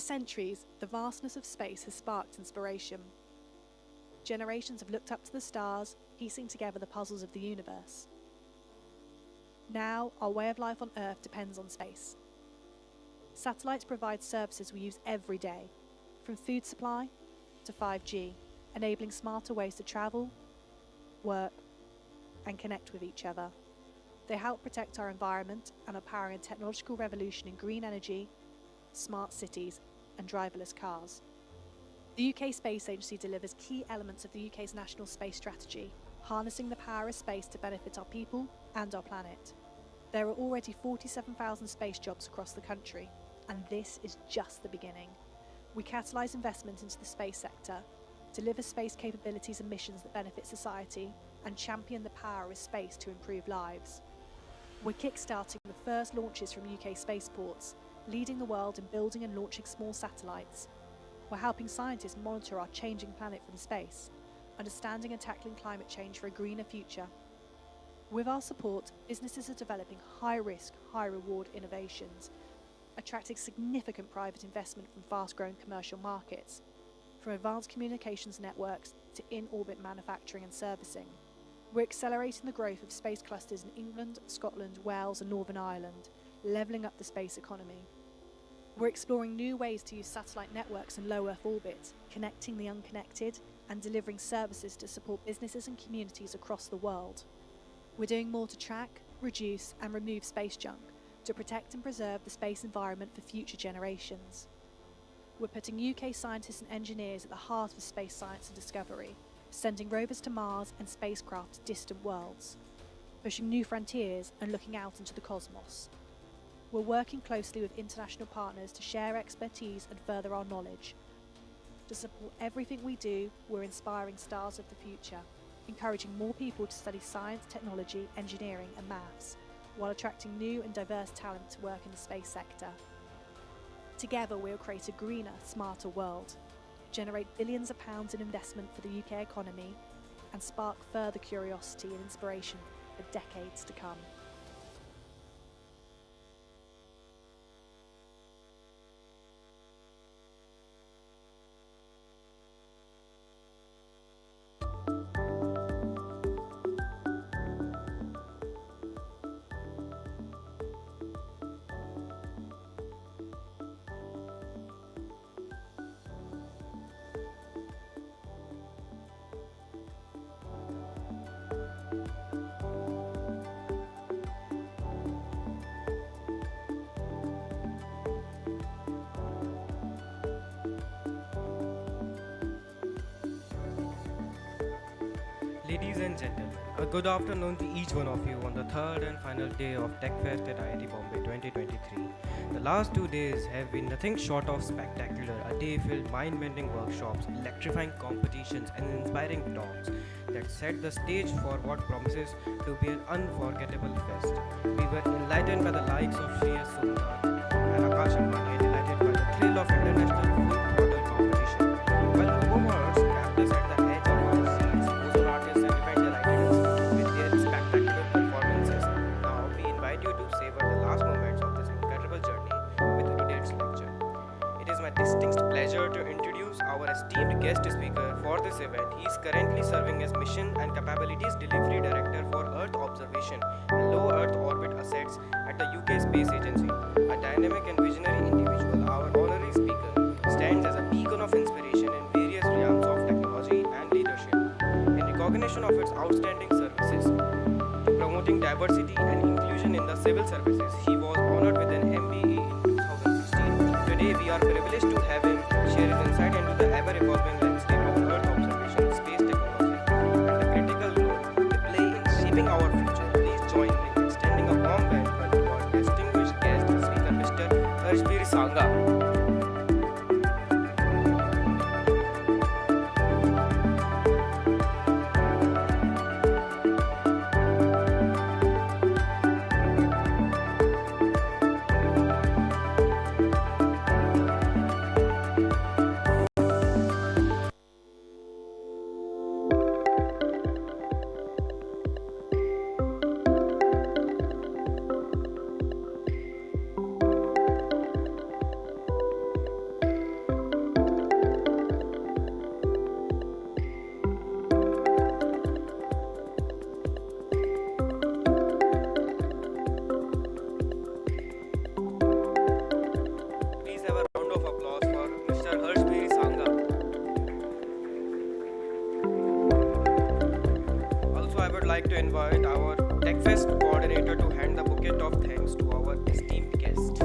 For centuries, the vastness of space has sparked inspiration. Generations have looked up to the stars, piecing together the puzzles of the universe. Now, our way of life on Earth depends on space. Satellites provide services we use every day, from food supply to 5G, enabling smarter ways to travel, work, and connect with each other. They help protect our environment and are powering a technological revolution in green energy, smart cities, and driverless cars. The UK Space Agency delivers key elements of the UK's national space strategy, harnessing the power of space to benefit our people and our planet. There are already 47,000 space jobs across the country, and this is just the beginning. We catalyse investment into the space sector, deliver space capabilities and missions that benefit society, and champion the power of space to improve lives. We're kickstarting the first launches from UK spaceports, leading the world in building and launching small satellites. We're helping scientists monitor our changing planet from space, understanding and tackling climate change for a greener future. With our support, businesses are developing high-risk, high-reward innovations, attracting significant private investment from fast-growing commercial markets, from advanced communications networks to in-orbit manufacturing and servicing. We're accelerating the growth of space clusters in England, Scotland, Wales and Northern Ireland, levelling up the space economy. We're exploring new ways to use satellite networks in low Earth orbit, connecting the unconnected and delivering services to support businesses and communities across the world. We're doing more to track, reduce and remove space junk, to protect and preserve the space environment for future generations. We're putting UK scientists and engineers at the heart of space science and discovery, sending rovers to Mars and spacecraft to distant worlds, pushing new frontiers and looking out into the cosmos. We're working closely with international partners to share expertise and further our knowledge. To support everything we do, we're inspiring stars of the future, encouraging more people to study science, technology, engineering and maths, while attracting new and diverse talent to work in the space sector. Together we'll create a greener, smarter world, generate billions of pounds in investment for the UK economy, and spark further curiosity and inspiration for decades to come. Ladies and gentlemen, a good afternoon to each one of you on the third and final day of Techfest Iit Bombay 2023. The last 2 days have been nothing short of spectacular, a day filled mind-bending workshops, electrifying competitions and inspiring talks that set the stage for what promises to be an unforgettable fest. We were enlightened by the likes of Shreyas Somnath and Akash Ambani, and delighted by the thrill of international full throttle competition. While performers kept us at the edge of our seats, ozone artists and defend their identities with their spectacular performances. Now we invite you to savor the last moments of this incredible journey with today's lecture. It is my distinct pleasure to introduce our esteemed guest speaker for this event. He is currently serving as Mission and Capabilities Delivery Director for Earth Observation and Low Earth Orbit Assets at the UK Space Agency. A dynamic and visionary individual, our honorary speaker stands as a beacon of inspiration in various realms of technology and leadership. In recognition of its outstanding services to promoting diversity and inclusion in the civil services, he was honored with an MBE in 2016. Today we are privileged to have him share his insight into the ever-evolving landscape of Earth observation, space technology, and the critical role they play in shaping our future. Please join me in extending a warm welcome to our distinguished guest speaker, Mr. Bir Sangha. invite our Techfest coordinator to hand the bouquet of thanks to our esteemed guest.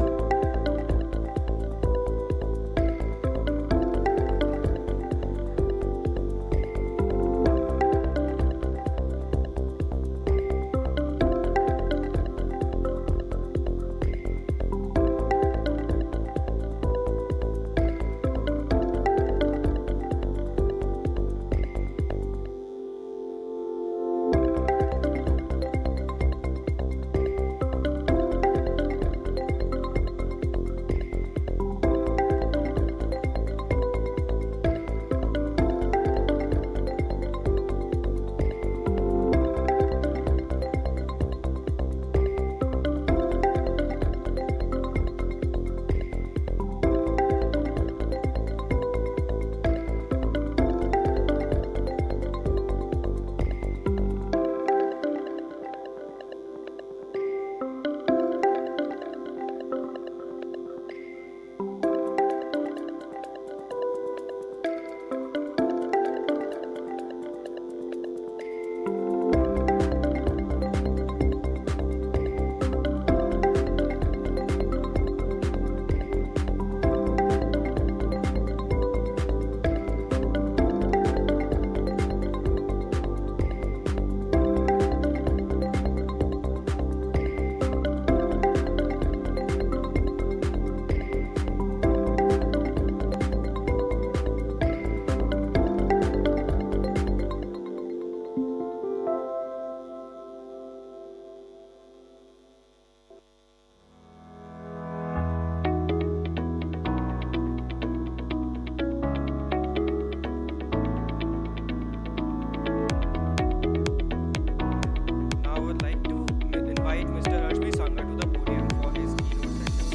Now I would like to invite Mr. Bir Sangha to the podium for his keynote session.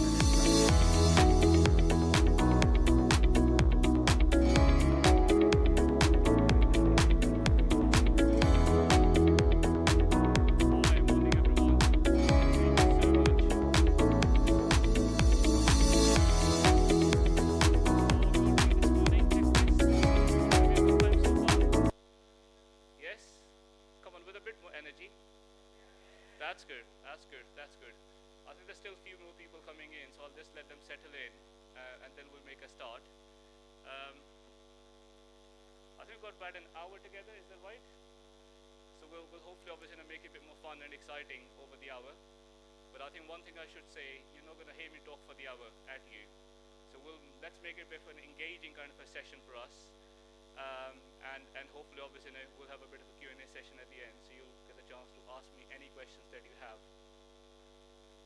Hi, morning everyone. Thank you so much. This morning, Techfest. Have you had a good time so far? Yes? Come on, with a bit more energy. That's good. That's good. That's good. I think there's still a few more people coming in, so I'll just let them settle in, and then we'll make a start. I think we've got about an hour together. Is that right? So we'll hopefully obviously make it a bit more fun and exciting over the hour. But I think one thing I should say, you're not going to hear me talk for the hour at you. So let's make it a bit of an engaging kind of a session for us. And hopefully obviously we'll have a bit of a Q&A session at the end, so you'll get a chance to ask me any questions that you have.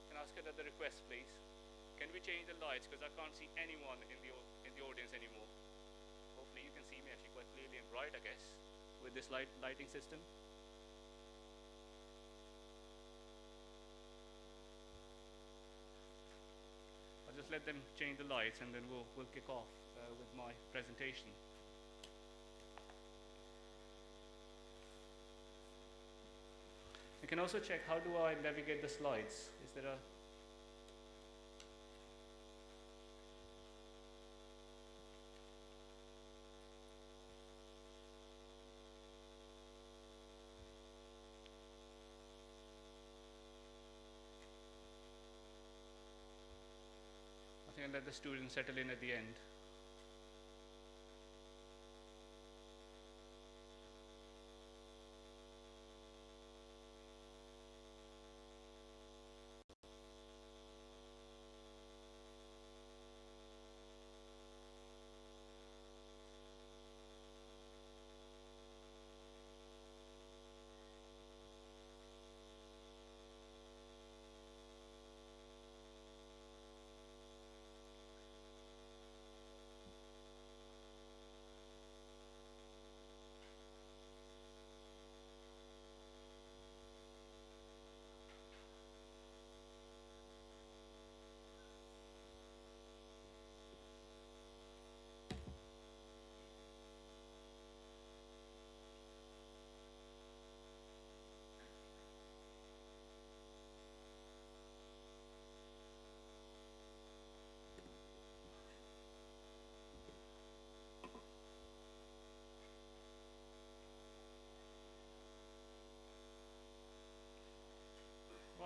Can I ask another request, please? Can we change the lights, because I can't see anyone in the audience anymore. Hopefully you can see me actually quite clearly and bright, I guess, with this lighting system. I'll just let them change the lights, and then we'll kick off with my presentation. You can also check, how do I navigate the slides? Is there a... I think I'll let the students settle in at the end.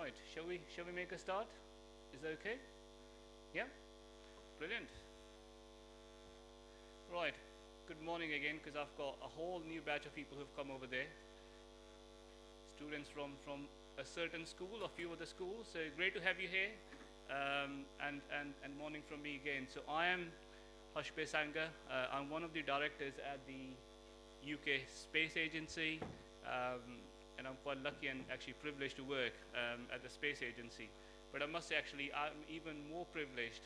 Right, shall we make a start? Is that okay? Yeah? Brilliant. Right, good morning again, because I've got a whole new batch of people who've come over there. Students from a certain school, a few other schools, so great to have you here. And morning from me again. So I am Bir Sangha. I'm one of the directors at the UK Space Agency, and I'm quite lucky and actually privileged to work at the Space Agency. But I must say, actually, I'm even more privileged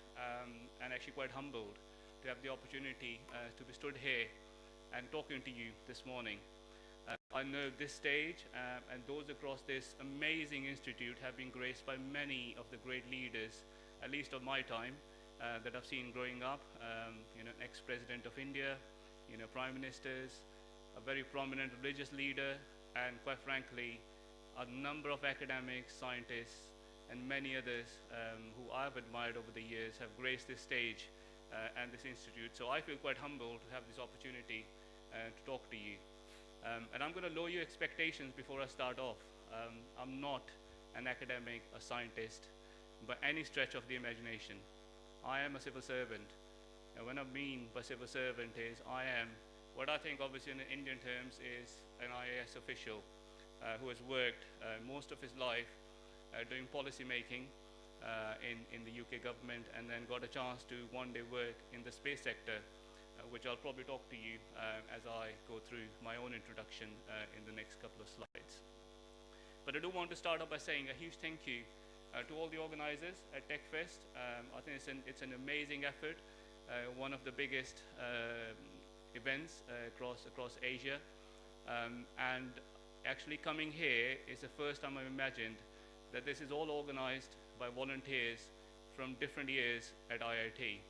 and actually quite humbled to have the opportunity to be stood here and talking to you this morning. I know this stage and those across this amazing institute have been graced by many of the great leaders, at least of my time, that I've seen growing up. Ex-president of India, prime ministers, a very prominent religious leader, and quite frankly, a number of academics, scientists, and many others who I've admired over the years have graced this stage and this institute. So I feel quite humbled to have this opportunity to talk to you. And I'm going to lower your expectations before I start off. I'm not an academic, a scientist, by any stretch of the imagination. I am a civil servant. And what I mean by civil servant is I am what I think obviously in Indian terms is an IAS official who has worked most of his life doing policy making in the UK government, and then got a chance to one day work in the space sector, which I'll probably talk to you as I go through my own introduction in the next couple of slides. But I do want to start off by saying a huge thank you to all the organizers at Techfest. I think it's an amazing effort, one of the biggest events across Asia, and actually coming here is the first time I've imagined that this is all organized by volunteers from different years at IIT.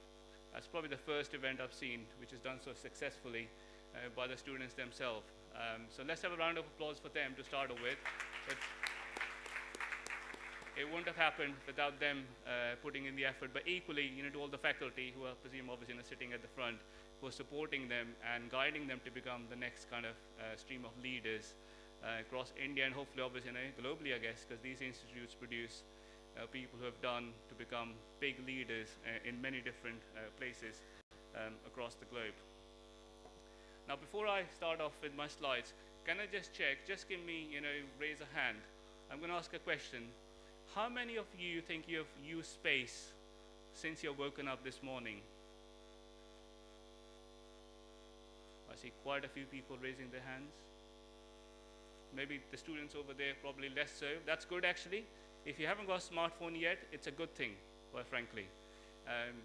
That's probably the first event I've seen which is done so successfully by the students themselves. So let's have a round of applause for them to start off with. It wouldn't have happened without them putting in the effort, but equally, to all the faculty who I presume obviously sitting at the front, who are supporting them and guiding them to become the next kind of stream of leaders across India and hopefully obviously globally, I guess, because these institutes produce people who have done to become big leaders in many different places across the globe. Now, before I start off with my slides, can I just check, just give me, raise a hand. I'm going to ask a question. How many of you think you have used space since you've woken up this morning? I see quite a few people raising their hands. Maybe the students over there probably less so. That's good actually. If you haven't got a smartphone yet, it's a good thing, quite frankly.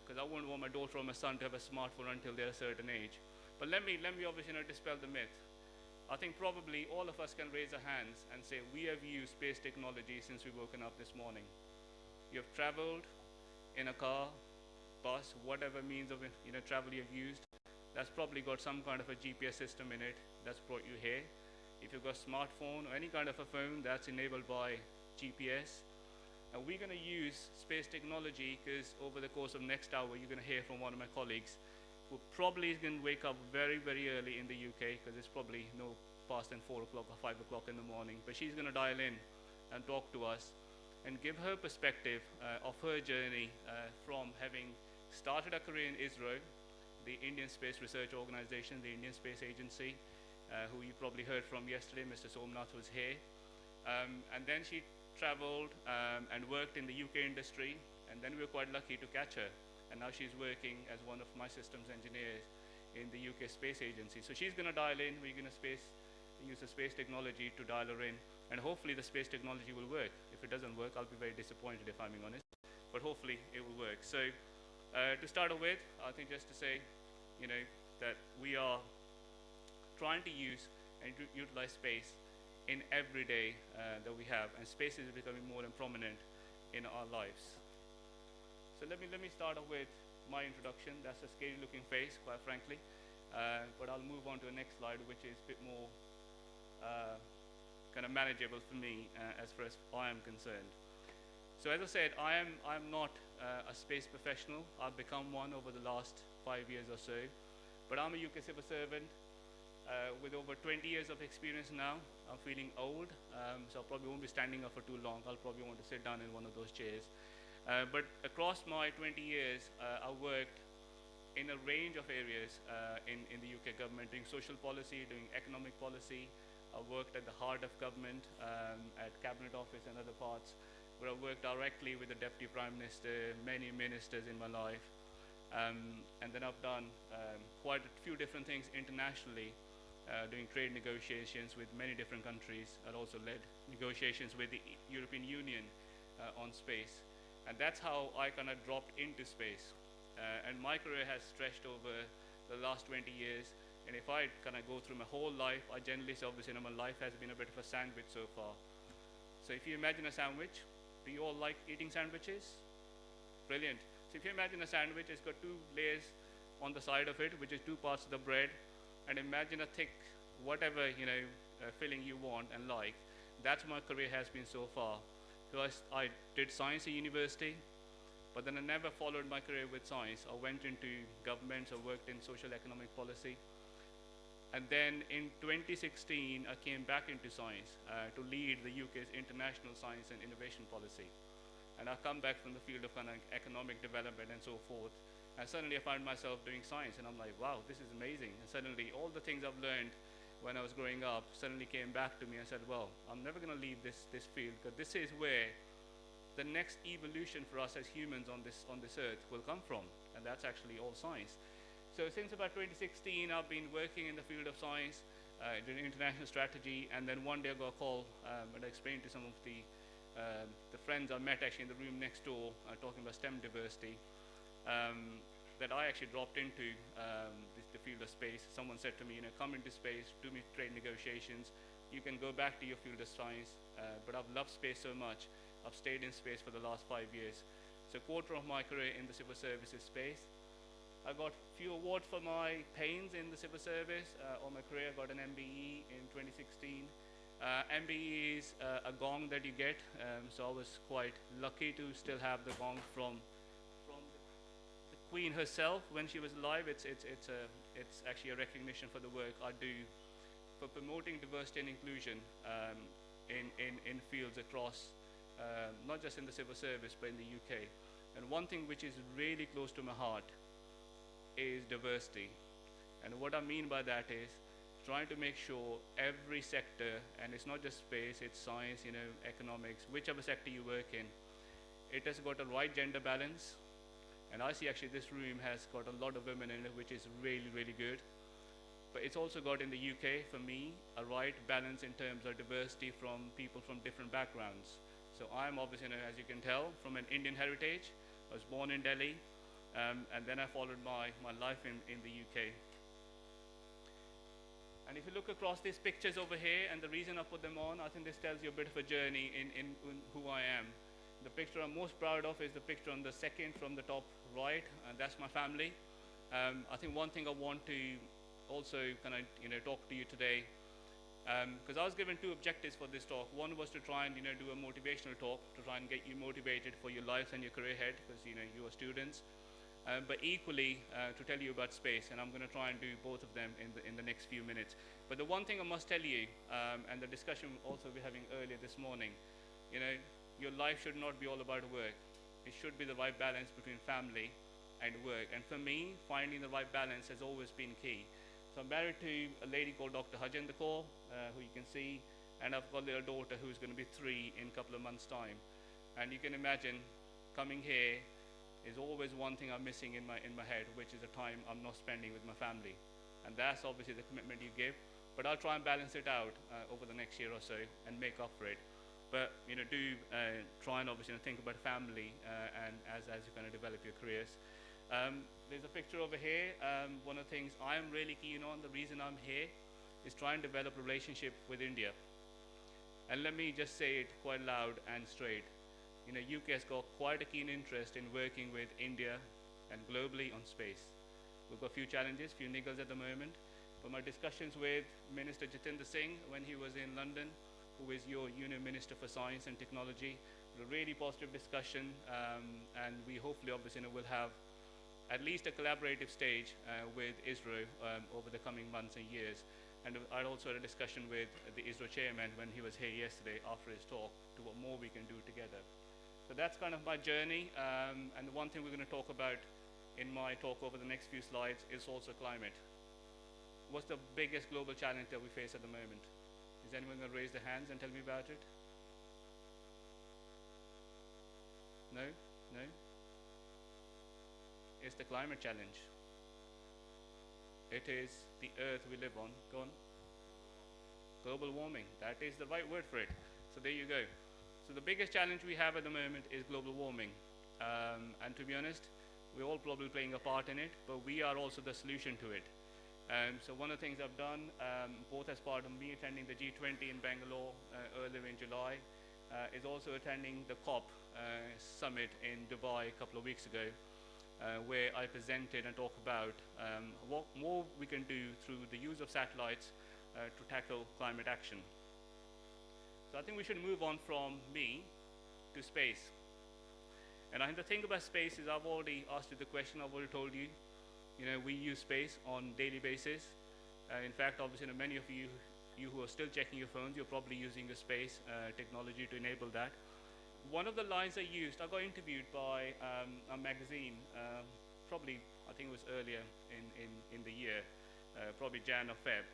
Because I wouldn't want my daughter or my son to have a smartphone until they're a certain age. But let me obviously dispel the myth. I think probably all of us can raise our hands and say we have used space technology since we've woken up this morning. You have traveled in a car, bus, whatever means of travel you've used. That's probably got some kind of a GPS system in it that's brought you here. If you've got a smartphone or any kind of a phone that's enabled by GPS. And we're going to use space technology because over the course of next hour you're going to hear from one of my colleagues who probably is going to wake up very, very early in the UK because it's probably no past than 4 o'clock or 5 o'clock in the morning. But she's going to dial in and talk to us and give her perspective of her journey from having started a career in ISRO, the Indian Space Research Organization, the Indian Space Agency, who you probably heard from yesterday. Mr. Somnath was here. And then she traveled and worked in the UK industry, and then we were quite lucky to catch her. And now she's working as one of my systems engineers in the UK Space Agency. So she's going to dial in. We're going to use the space technology to dial her in, and hopefully the space technology will work. If it doesn't work, I'll be very disappointed if I'm being honest, but hopefully it will work. So to start off with, I think just to say, that we are trying to use and utilize space in every day that we have, and space is becoming more and prominent in our lives. So let me start off with my introduction. That's a scary looking face, quite frankly, but I'll move on to the next slide, which is a bit more kind of manageable for me as far as I am concerned. So as I said, I'm not a space professional. I've become one over the last 5 years or so, but I'm a UK civil servant. With over 20 years of experience now, I'm feeling old, so I probably won't be standing up for too long. I'll probably want to sit down in one of those chairs. But across my 20 years, I worked in a range of areas in the UK government, doing social policy, doing economic policy. I worked at the heart of government, at Cabinet Office and other parts, where I worked directly with the Deputy Prime Minister, many ministers in my life. And then I've done quite a few different things internationally, doing trade negotiations with many different countries. I'd also led negotiations with the European Union on space. And that's how I kind of dropped into space. And my career has stretched over the last 20 years. And if I kind of go through my whole life, I generally say, obviously, my life has been a bit of a sandwich so far. So if you imagine a sandwich, do you all like eating sandwiches? Brilliant. So if you imagine a sandwich, it's got two layers on the side of it, which is two parts of the bread. And imagine a thick, whatever, filling you want and like. That's my career has been so far. So I did science at university, but then I never followed my career with science. I went into governments, I worked in social economic policy. And then in 2016, I came back into science to lead the UK's international science and innovation policy. And I come back from the field of kind of economic development and so forth. And suddenly I found myself doing science, and I'm like, wow, this is amazing. And suddenly all the things I've learned when I was growing up suddenly came back to me and said, well, I'm never going to leave this field, because this is where the next evolution for us as humans on this earth will come from. And that's actually all science. So since about 2016, I've been working in the field of science, doing international strategy, and then one day I got a call, and I explained to some of the friends I met actually in the room next door, talking about STEM diversity, that I actually dropped into the field of space. Someone said to me, come into space, do me trade negotiations. You can go back to your field of science, but I've loved space so much. I've stayed in space for the last 5 years. So a quarter of my career in the civil service is space. I got a few awards for my pains in the civil service. On my career, I got an MBE in 2016. MBE is a gong that you get, so I was quite lucky to still have the gong from the Queen herself when she was alive. It's actually a recognition for the work I do for promoting diversity and inclusion in fields across, not just in the civil service, but in the UK. And one thing which is really close to my heart is diversity. And what I mean by that is trying to make sure every sector, and it's not just space, it's science, economics, whichever sector you work in, it has got a right gender balance. And I see actually this room has got a lot of women in it, which is really, really good. But it's also got in the UK, for me, a right balance in terms of diversity from people from different backgrounds. So I'm obviously, as you can tell, from an Indian heritage. I was born in Delhi, and then I followed my life in the UK. And if you look across these pictures over here, and the reason I put them on, I think this tells you a bit of a journey in who I am. The picture I'm most proud of is the picture on the second from the top right, and that's my family. I think one thing I want to also kind of talk to you today, because I was given two objectives for this talk. One was to try and do a motivational talk to try and get you motivated for your lives and your career ahead, because you are students. But equally to tell you about space, and I'm going to try and do both of them in the next few minutes. But the one thing I must tell you, and the discussion also we're having earlier this morning, your life should not be all about work. It should be the right balance between family and work. And for me, finding the right balance has always been key. So I'm married to a lady called Dr. Harjinder Kaur, who you can see, and I've got a little daughter who's going to be 3 in a couple of months' time. And you can imagine coming here is always one thing I'm missing in my head, which is the time I'm not spending with my family. And that's obviously the commitment you give. But I'll try and balance it out over the next year or so and make up for it. But do try and obviously think about family and as you kind of develop your careers. There's a picture over here. One of the things I am really keen on, the reason I'm here, is try and develop a relationship with India. And let me just say it quite loud and straight. UK has got quite a keen interest in working with India and globally on space. We've got a few challenges, few niggles at the moment. But my discussions with Minister Jitendra Singh when he was in London, who is your Union Minister for Science and Technology, a really positive discussion, and we hopefully obviously will have at least a collaborative stage with ISRO over the coming months and years. And I also had a discussion with the ISRO chairman when he was here yesterday after his talk to what more we can do together. So that's kind of my journey. And the one thing we're going to talk about in my talk over the next few slides is also climate. What's the biggest global challenge that we face at the moment? Is anyone going to raise their hands and tell me about it? No? No? It's the climate challenge. It is the earth we live on. Go on. Global warming. That is the right word for it. So there you go. So the biggest challenge we have at the moment is global warming. And to be honest, we're all probably playing a part in it, but we are also the solution to it. So one of the things I've done, both as part of me attending the G20 in Bangalore earlier in July, is also attending the COP summit in Dubai a couple of weeks ago, where I presented and talked about what more we can do through the use of satellites to tackle climate action. So I think we should move on from me to space. And I think the thing about space is I've already asked you the question, I've already told you, we use space on a daily basis. In fact, obviously, many of you who are still checking your phones, you're probably using the space technology to enable that. One of the lines I used, I got interviewed by a magazine, probably, I think it was earlier in the year, probably Jan or Feb.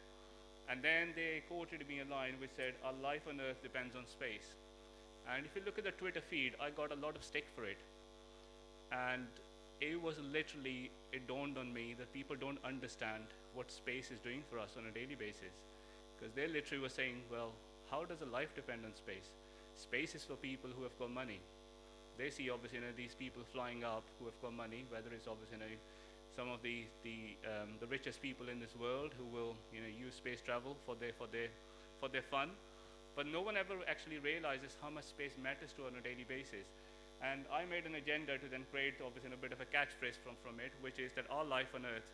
And then they quoted me a line which said, "Our life on Earth depends on space." And if you look at the Twitter feed, I got a lot of stick for it. And it was literally, it dawned on me that people don't understand what space is doing for us on a daily basis. Because they literally were saying, well, how does a life depend on space? Space is for people who have got money. They see obviously these people flying up who have got money, whether it's obviously some of the richest people in this world who will use space travel for their fun. But no one ever actually realizes how much space matters to on a daily basis. And I made an agenda to then create obviously a bit of a catchphrase from it, which is that our life on Earth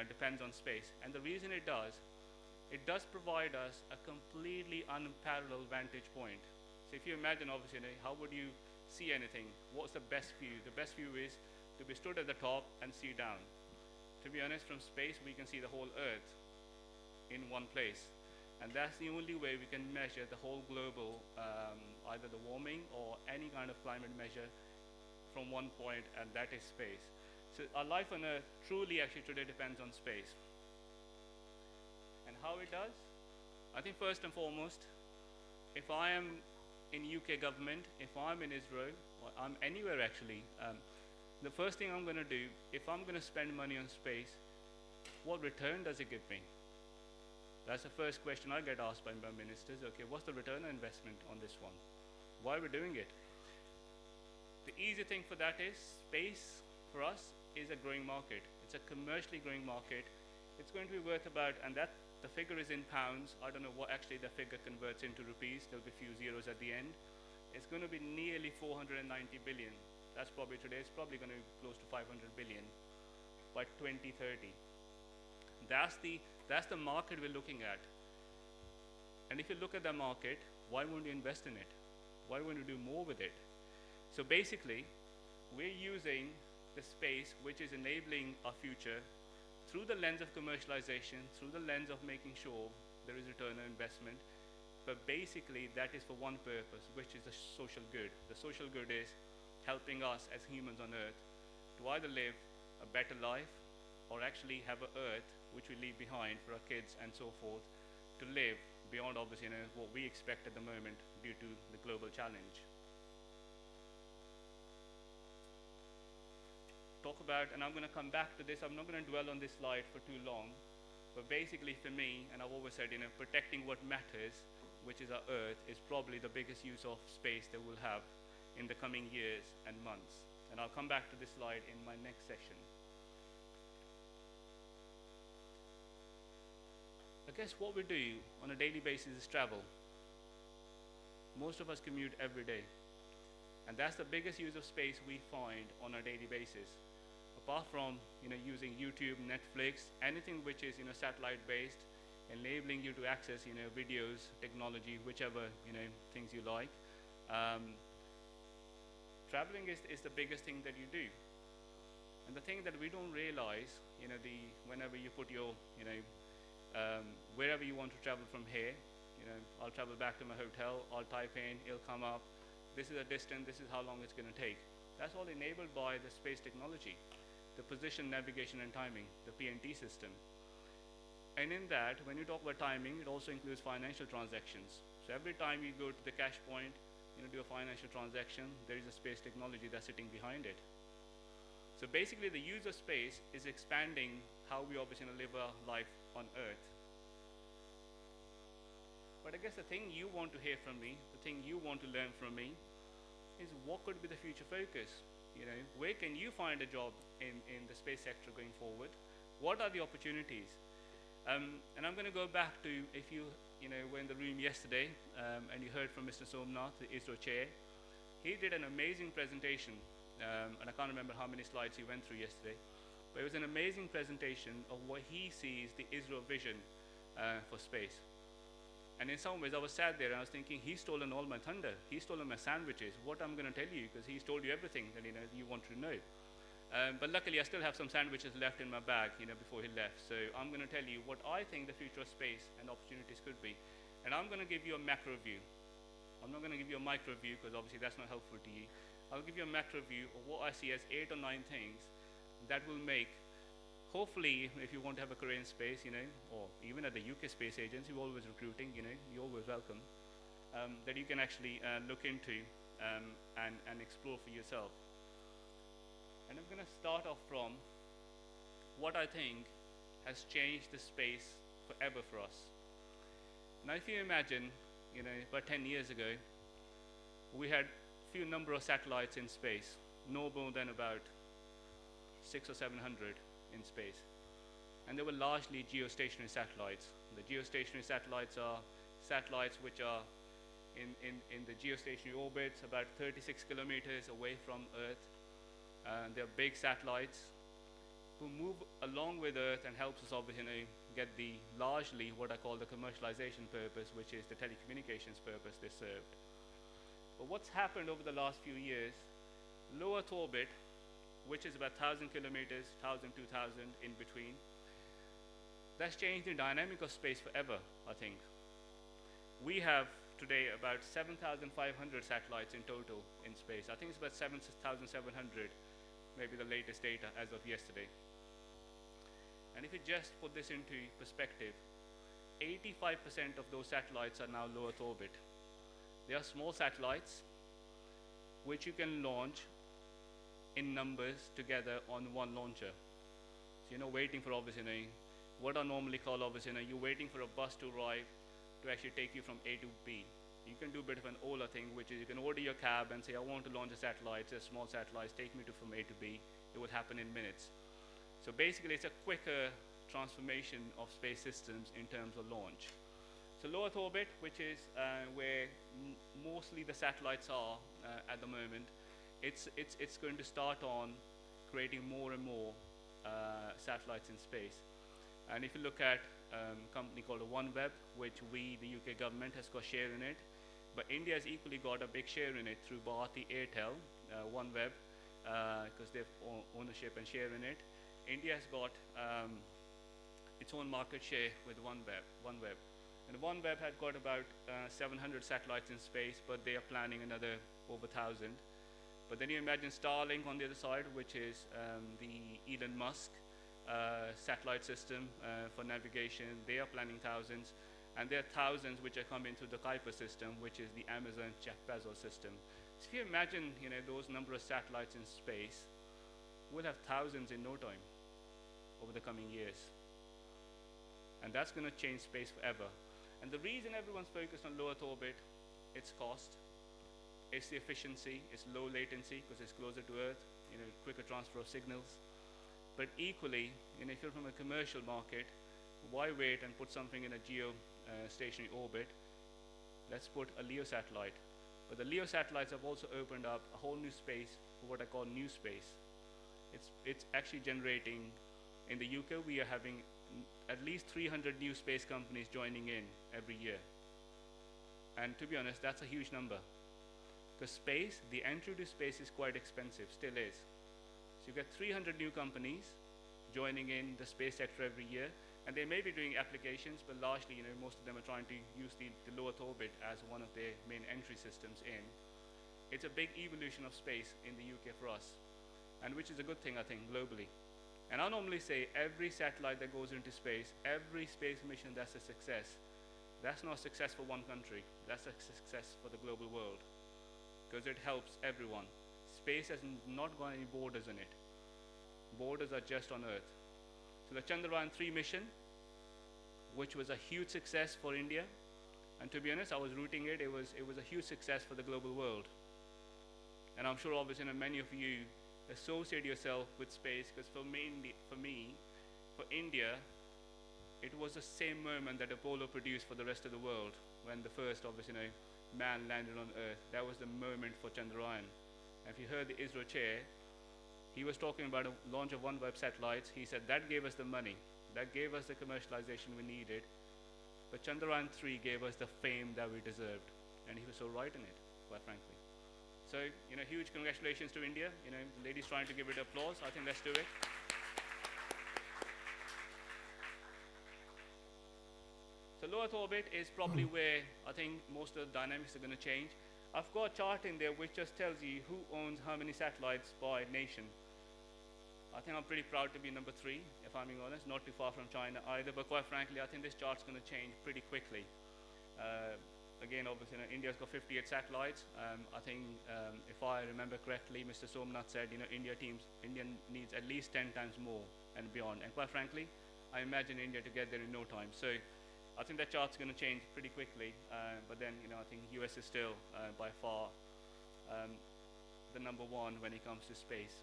depends on space. And the reason it does provide us a completely unparalleled vantage point. So if you imagine obviously how would you see anything? What's the best view? The best view is to be stood at the top and see down. To be honest, from space we can see the whole Earth in one place. And that's the only way we can measure the whole global, either the warming or any kind of climate measure from one point, and that is space. So our life on Earth truly actually today depends on space. And how it does? I think first and foremost, if I am in UK government, if I'm in Israel, or I'm anywhere actually, the first thing I'm going to do, if I'm going to spend money on space, what return does it give me? That's the first question I get asked by ministers. Okay, what's the return on investment on this one? Why are we doing it? The easy thing for that is space for us is a growing market. It's a commercially growing market. It's going to be worth about, and that the figure is in pounds. I don't know what actually the figure converts into rupees. There'll be a few zeros at the end. It's going to be nearly 490 billion. That's probably today. It's probably going to be close to 500 billion by 2030. That's the market we're looking at. And if you look at the market, why won't you invest in it? Why won't you do more with it? So basically, we're using the space which is enabling our future through the lens of commercialization, through the lens of making sure there is return on investment. But basically, that is for one purpose, which is the social good. The social good is helping us as humans on Earth to either live a better life or actually have an Earth which we leave behind for our kids and so forth, to live beyond obviously what we expect at the moment due to the global challenge. Talk about, and I'm going to come back to this, I'm not going to dwell on this slide for too long, but basically for me, and I've always said, protecting what matters, which is our Earth, is probably the biggest use of space that we'll have in the coming years and months. And I'll come back to this slide in my next session. I guess what we do on a daily basis is travel. Most of us commute every day. And that's the biggest use of space we find on a daily basis. Apart from using YouTube, Netflix, anything which is satellite based, enabling you to access videos, technology, whichever things you like. Traveling is the biggest thing that you do. And the thing that we don't realize, whenever you put your Wherever you want to travel from here, I'll travel back to my hotel, I'll type in, it'll come up, this is a distance, this is how long it's going to take. That's all enabled by the space technology, the position, navigation, and timing, the PNT system. And in that, when you talk about timing, it also includes financial transactions. So every time you go to the cash point, do a financial transaction, there is a space technology that's sitting behind it. So basically, the use of space is expanding how we obviously live our life on Earth. But I guess the thing you want to hear from me, the thing you want to learn from me, is what could be the future focus? Where can you find a job in the space sector going forward? What are the opportunities? And I'm going to go back to, if you were in the room yesterday and you heard from Mr. Somnath, the ISRO chair, he did an amazing presentation, and I can't remember how many slides he went through yesterday, but it was an amazing presentation of what he sees the ISRO vision for space. And in some ways, I was sat there and I was thinking, he's stolen all my thunder. He's stolen my sandwiches. What I'm going to tell you, because he's told you everything that you want to know. But luckily, I still have some sandwiches left in my bag, before he left. So I'm going to tell you what I think the future of space and opportunities could be. And I'm going to give you a macro view. I'm not going to give you a micro view, because obviously that's not helpful to you. I'll give you a macro view of what I see as 8 or 9 things that will make, hopefully, if you want to have a career in space, or even at the UK Space Agency, we're always recruiting, you're always welcome, that you can actually look into and explore for yourself. And I'm going to start off from what I think has changed the space forever for us. Now, if you imagine, about 10 years ago, we had few number of satellites in space, no more than about 600 or 700 in space. And they were largely geostationary satellites. The geostationary satellites are satellites which are in the geostationary orbits about 36 kilometers away from Earth. They're big satellites who move along with Earth and helps us obviously get the largely what I call the commercialization purpose, which is the telecommunications purpose they served. But what's happened over the last few years, low Earth orbit, which is about 1,000 kilometers, 1,000, 2,000 in between, that's changed the dynamic of space forever, I think. We have today about 7,500 satellites in total in space. I think it's about 7,700, maybe the latest data as of yesterday. And if you just put this into perspective, 85% of those satellites are now low Earth orbit. They are small satellites which you can launch in numbers together on one launcher. So you're not waiting for obviously what I normally call obviously you're waiting for a bus to arrive to actually take you from A to B. You can do a bit of an Ola thing, which is you can order your cab and say, I want to launch a satellite, it's a small satellite, take me from A to B. It will happen in minutes. So basically it's a quicker transformation of space systems in terms of launch. So low Earth orbit, which is where mostly the satellites are at the moment, it's going to start on creating more and more satellites in space. And if you look at a company called OneWeb, which we, the UK government, has got share in it, but India has equally got a big share in it through Bharti Airtel, OneWeb, because they have ownership and share in it. India has got its own market share with OneWeb. And OneWeb had got about 700 satellites in space, but they are planning another over 1,000. But then you imagine Starlink on the other side, which is the Elon Musk satellite system for navigation. They are planning thousands. And there are thousands which are coming through the Kuiper system, which is the Amazon Jeff Bezos system. So if you imagine those number of satellites in space, we'll have thousands in no time over the coming years. And that's going to change space forever. And the reason everyone's focused on low Earth orbit, it's cost, it's the efficiency, it's low latency because it's closer to Earth, quicker transfer of signals. But equally, if you're from a commercial market, why wait and put something in a geostationary orbit? Let's put a LEO satellite. But the LEO satellites have also opened up a whole new space for what I call new space. It's actually generating, in the UK, we are having at least 300 new space companies joining in every year. And to be honest, that's a huge number. Because space, the entry to space is quite expensive, still is. So you get 300 new companies joining in the space sector every year. And they may be doing applications, but largely, most of them are trying to use the low Earth orbit as one of their main entry systems in. It's a big evolution of space in the UK for us, and which is a good thing, I think, globally. And I normally say every satellite that goes into space, every space mission that's a success, that's not a success for one country, that's a success for the global world, because it helps everyone. Space has not got any borders in it. Borders are just on Earth. So the Chandrayaan-3 mission, which was a huge success for India, and to be honest, I was rooting it. It was a huge success for the global world. And I'm sure, obviously, many of you associate yourself with space, because for India, it was the same moment that Apollo produced for the rest of the world, when the first, obviously, man landed on Earth. That was the moment for Chandrayaan. And if you heard the ISRO chair, he was talking about a launch of OneWeb satellites. He said that gave us the money, that gave us the commercialization we needed, but Chandrayaan-3 gave us the fame that we deserved. And he was so right in it, quite frankly. So, huge congratulations to India. The lady's trying to give it applause. I think let's do it. So low Earth orbit is probably where I think most of the dynamics are going to change. I've got a chart in there which just tells you who owns how many satellites by nation. I think I'm pretty proud to be number 3, if I'm being honest, not too far from China either, but quite frankly, I think this chart's going to change pretty quickly. Again, obviously, India's got 58 satellites. I think, if I remember correctly, Mr. Somnath said, India needs at least 10 times more and beyond. And quite frankly, I imagine India to get there in no time. So I think that chart's going to change pretty quickly. But then, I think US is still by far the number 1 when it comes to space.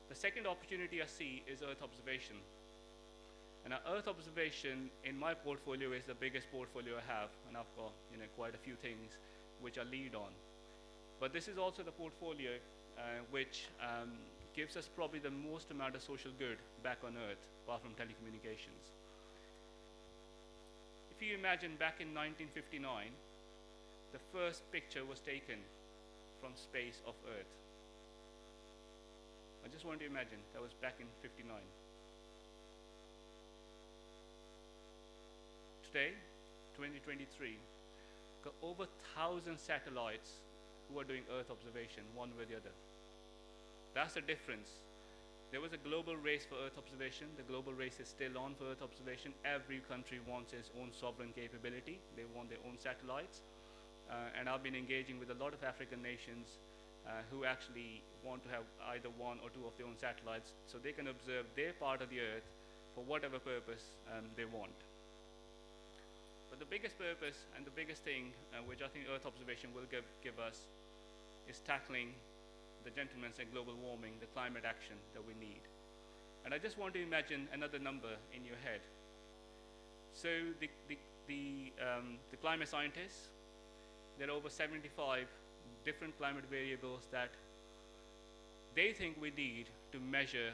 The second opportunity I see is Earth observation. And Earth observation in my portfolio is the biggest portfolio I have, and I've got quite a few things which I lead on. But this is also the portfolio which gives us probably the most amount of social good back on Earth, apart from telecommunications. If you imagine back in 1959, the first picture was taken from space of Earth. I just want to imagine that was back in '59. Today, 2023, got over 1,000 satellites who are doing Earth observation, one way or the other. That's the difference. There was a global race for Earth observation. The global race is still on for Earth observation. Every country wants its own sovereign capability. They want their own satellites. And I've been engaging with a lot of African nations who actually want to have either 1 or 2 of their own satellites so they can observe their part of the Earth for whatever purpose they want. But the biggest purpose and the biggest thing which I think Earth observation will give us is tackling the gentleman said global warming, the climate action that we need. And I just want to imagine another number in your head. So the climate scientists, there are over 75 different climate variables that they think we need to measure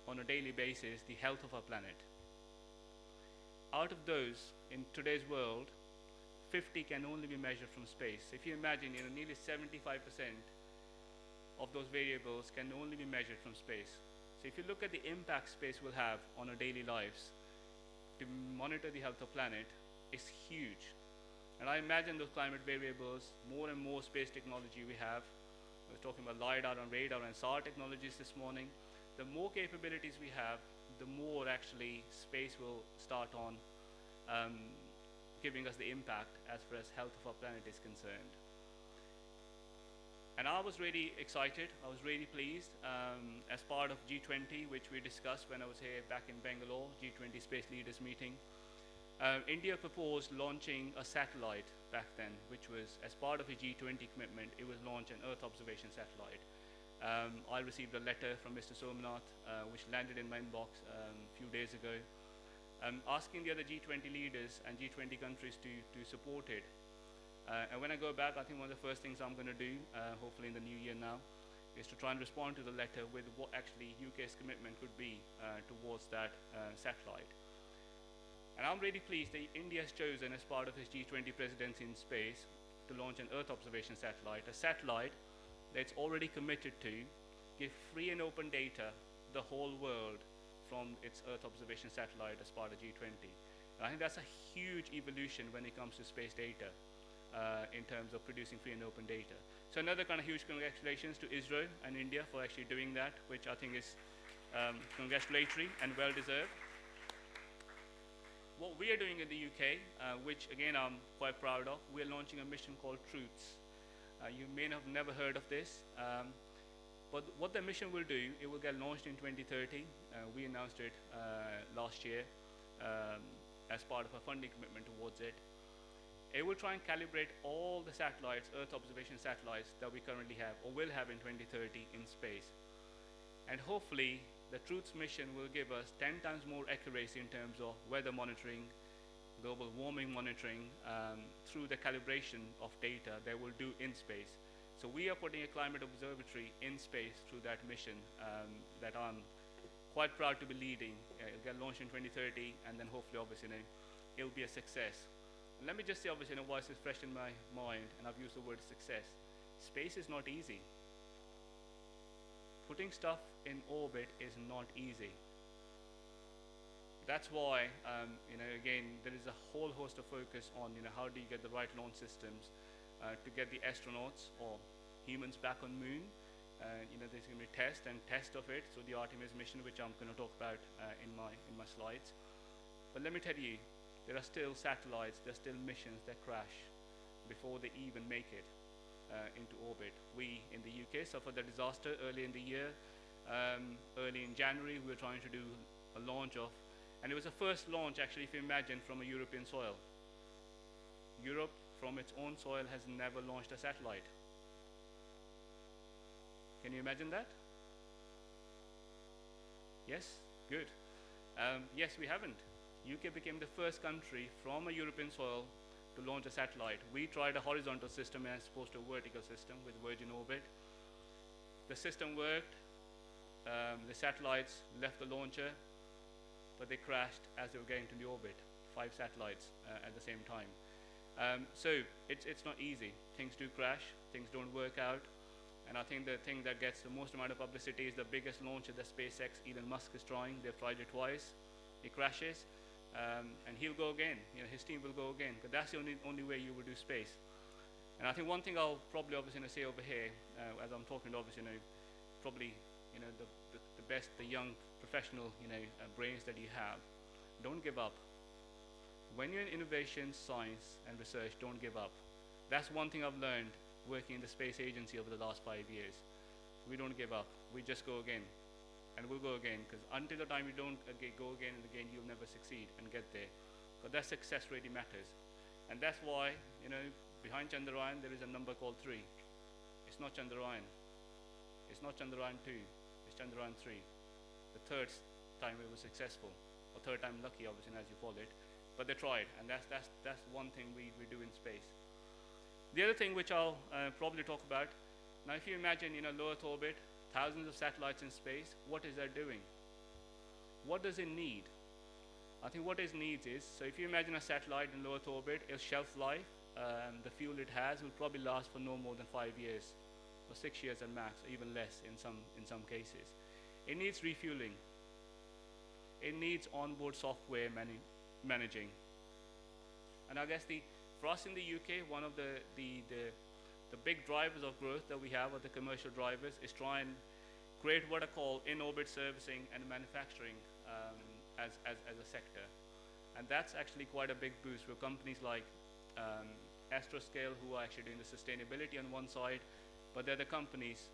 on a daily basis the health of our planet. Out of those, in today's world, 50 can only be measured from space. If you imagine, nearly 75% of those variables can only be measured from space. So if you look at the impact space will have on our daily lives to monitor the health of the planet, it's huge. And I imagine those climate variables, more and more space technology we have. I was talking about LiDAR and radar and SAR technologies this morning. The more capabilities we have, the more actually space will start on giving us the impact as far as health of our planet is concerned. And I was really excited, I was really pleased as part of G20, which we discussed when I was here back in Bangalore, G20 Space Leaders Meeting. India proposed launching a satellite back then, which was, as part of a G20 commitment, it was launch an Earth observation satellite. I received a letter from Mr. Somnath, which landed in my inbox a few days ago, asking the other G20 leaders and G20 countries to support it. And when I go back, I think one of the first things I'm going to do, hopefully in the new year now, is to try and respond to the letter with what actually UK's commitment could be towards that satellite. And I'm really pleased that India has chosen, as part of its G20 presidency in space, to launch an Earth observation satellite, a satellite that's already committed to give free and open data to the whole world from its Earth observation satellite as part of G20. And I think that's a huge evolution when it comes to space data in terms of producing free and open data. So another kind of huge congratulations to Israel and India for actually doing that, which I think is congratulatory and well-deserved. What we are doing in the UK, which again I'm quite proud of, we're launching a mission called Truths. You may have never heard of this, but what the mission will do, it will get launched in 2030. We announced it last year as part of a funding commitment towards it. It will try and calibrate all the satellites, Earth observation satellites that we currently have or will have in 2030 in space. And hopefully, the Truths mission will give us 10 times more accuracy in terms of weather monitoring, global warming monitoring, through the calibration of data that we'll do in space. So we are putting a climate observatory in space through that mission that I'm quite proud to be leading. It'll get launched in 2030, and then hopefully, obviously, it'll be a success. And let me just say, obviously, why this is fresh in my mind, and I've used the word success. Space is not easy. Putting stuff in orbit is not easy. That's why, again, there is a whole host of focus on, how do you get the right launch systems to get the astronauts or humans back on moon. There's going to be test of it, so the Artemis mission, which I'm going to talk about in my slides. But let me tell you, there are still satellites, there are still missions that crash before they even make it into orbit. We in the UK suffered the disaster early in the year. Early in January, we were trying to do a launch of, and it was the first launch, actually, if you imagine, from a European soil. Europe, from its own soil, has never launched a satellite. Can you imagine that? Yes? Good. Yes, we haven't. UK became the first country from a European soil to launch a satellite. We tried a horizontal system as opposed to a vertical system with Virgin Orbit. The system worked. The satellites left the launcher, but they crashed as they were getting to the orbit. 5 satellites at the same time. So it's not easy. Things do crash. Things don't work out. And I think the thing that gets the most amount of publicity is the biggest launcher that SpaceX, Elon Musk, is trying. They've tried it twice. It crashes. And he'll go again. His team will go again. But that's the only way you will do space. And I think one thing I'll probably obviously say over here, as I'm talking to obviously probably the best, the young professional brains that you have, don't give up. When you're in innovation, science, and research, don't give up. That's one thing I've learned working in the space agency over the last 5 years. We don't give up. We just go again. And we'll go again, because until the time you don't go again and again, you'll never succeed and get there. But that success really matters. And that's why, behind Chandrayaan, there is a number called 3. It's not Chandrayaan. It's not Chandrayaan 2. It's Chandrayaan 3. The third time it was successful, or third time lucky, obviously, as you call it. But they tried, and that's one thing we do in space. The other thing which I'll probably talk about, now if you imagine, low Earth orbit, thousands of satellites in space, what is that doing? What does it need? I think what it needs is, so if you imagine a satellite in low Earth orbit, its shelf life, the fuel it has will probably last for no more than 5 years, or 6 years at max, or even less in some cases. It needs refueling. It needs onboard software managing. And I guess for us in the UK, one of the big drivers of growth that we have, or the commercial drivers, is try and create what I call in-orbit servicing and manufacturing as a sector. And that's actually quite a big boost for companies like Astroscale, who are actually doing the sustainability on one side, but they're the companies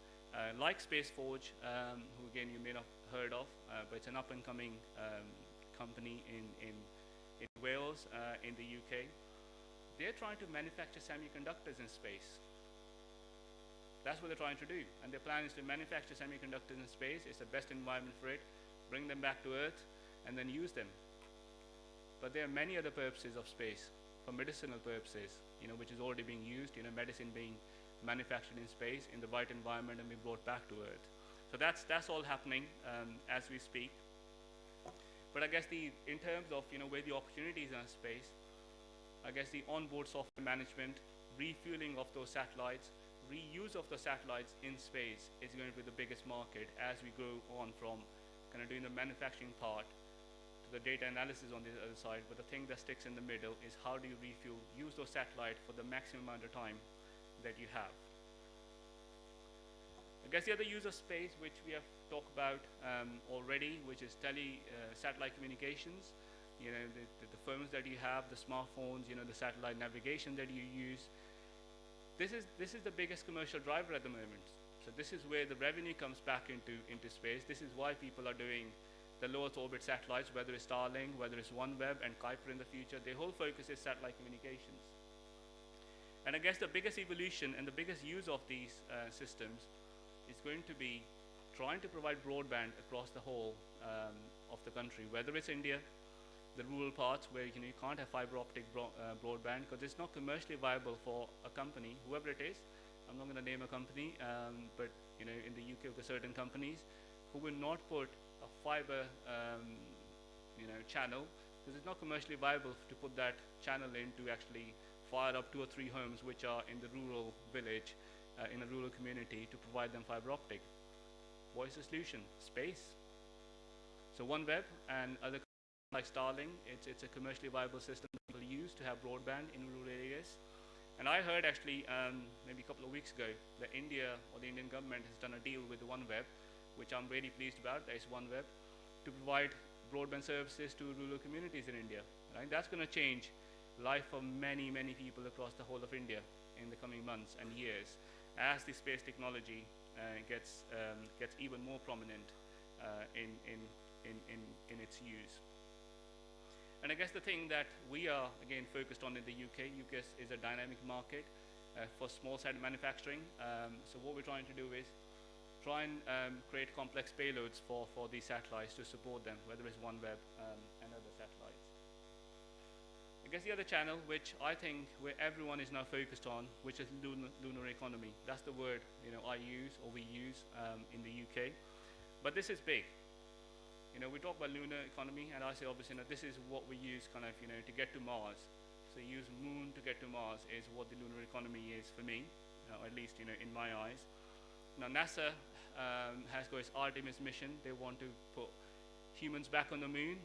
like Spaceforge, who again you may not have heard of, but it's an up-and-coming company in Wales, in the UK. They're trying to manufacture semiconductors in space. That's what they're trying to do. And their plan is to manufacture semiconductors in space. It's the best environment for it. Bring them back to Earth and then use them. But there are many other purposes of space, for medicinal purposes, which is already being used, medicine being manufactured in space in the right environment and being brought back to Earth. So that's all happening as we speak. But I guess in terms of where the opportunities are in space, I guess the onboard software management, refueling of those satellites, reuse of the satellites in space is going to be the biggest market as we go on from kind of doing the manufacturing part to the data analysis on the other side, but the thing that sticks in the middle is how do you refuel, use those satellites for the maximum amount of time that you have. I guess the other use of space, which we have talked about already, which is satellite communications. You know, the phones that you have, the smartphones, you know, the satellite navigation that you use. This is the biggest commercial driver at the moment. So this is where the revenue comes back into space. This is why people are doing the low Earth orbit satellites, whether it's Starlink, whether it's OneWeb and Kuiper in the future. Their whole focus is satellite communications. And I guess the biggest evolution and the biggest use of these systems is going to be trying to provide broadband across the whole of the country, whether it's India, the rural parts where you can't have fiber optic broadband because it's not commercially viable for a company, whoever it is. I'm not going to name a company, but in the UK there are certain companies who will not put a fiber channel because it's not commercially viable to put that channel in to actually fire up 2 or 3 homes which are in the rural village, in a rural community, to provide them fiber optic. What is the solution? Space. So OneWeb and other like Starlink, it's a commercially viable system that people use to have broadband in rural areas. And I heard actually maybe a couple of weeks ago that India or the Indian government has done a deal with OneWeb, which I'm really pleased about. That is OneWeb, to provide broadband services to rural communities in India. Right? That's going to change life for many, many people across the whole of India in the coming months and years as the space technology gets even more prominent in its use. And I guess the thing that we are, again, focused on in the UK is a dynamic market for small-sided manufacturing. So what we're trying to do is try and create complex payloads for these satellites to support them, whether it's OneWeb and other satellites. I guess the other channel, which I think where everyone is now focused on, which is lunar economy. That's the word I use or we use in the UK. But this is big. We talk about lunar economy, and I say obviously this is what we use kind of to get to Mars. So use moon to get to Mars is what the lunar economy is for me, or at least in my eyes. Now NASA has got its Artemis mission. They want to put humans back on the moon.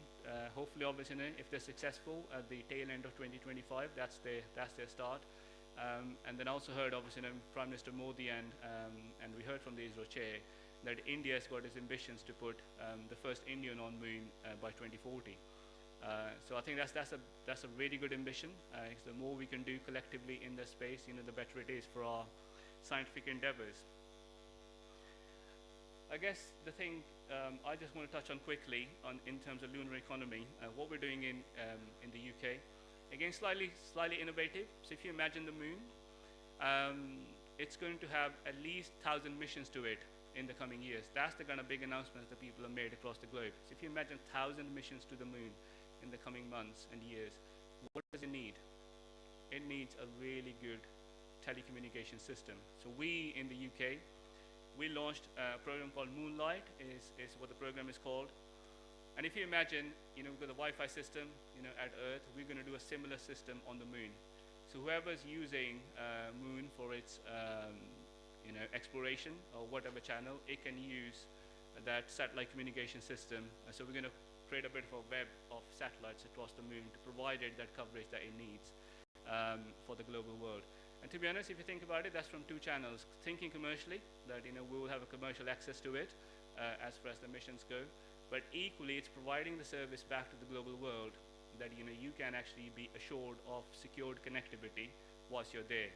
Hopefully, obviously, if they're successful at the tail end of 2025, that's their start. And then also heard obviously Prime Minister Modi and we heard from the ISRO chair that India has got its ambitions to put the first Indian on moon by 2040. So I think that's a really good ambition. The more we can do collectively in the space, the better it is for our scientific endeavors. I guess the thing I just want to touch on quickly in terms of lunar economy, what we're doing in the UK, again slightly innovative. So if you imagine the moon, it's going to have at least 1,000 missions to it in the coming years. That's the kind of big announcements that people have made across the globe. So if you imagine 1,000 missions to the moon in the coming months and years, what does it need? It needs a really good telecommunication system. So we in the UK, we launched a program called Moonlight, is what the program is called. And if you imagine, we've got the Wi-Fi system, at Earth, we're going to do a similar system on the moon. So whoever's using moon for its exploration or whatever channel, it can use that satellite communication system. So we're going to create a bit of a web of satellites across the moon to provide it that coverage that it needs for the global world. And to be honest, if you think about it, that's from 2 channels. Thinking commercially, that we will have a commercial access to it as far as the missions go. But equally, it's providing the service back to the global world that you can actually be assured of secured connectivity whilst you're there.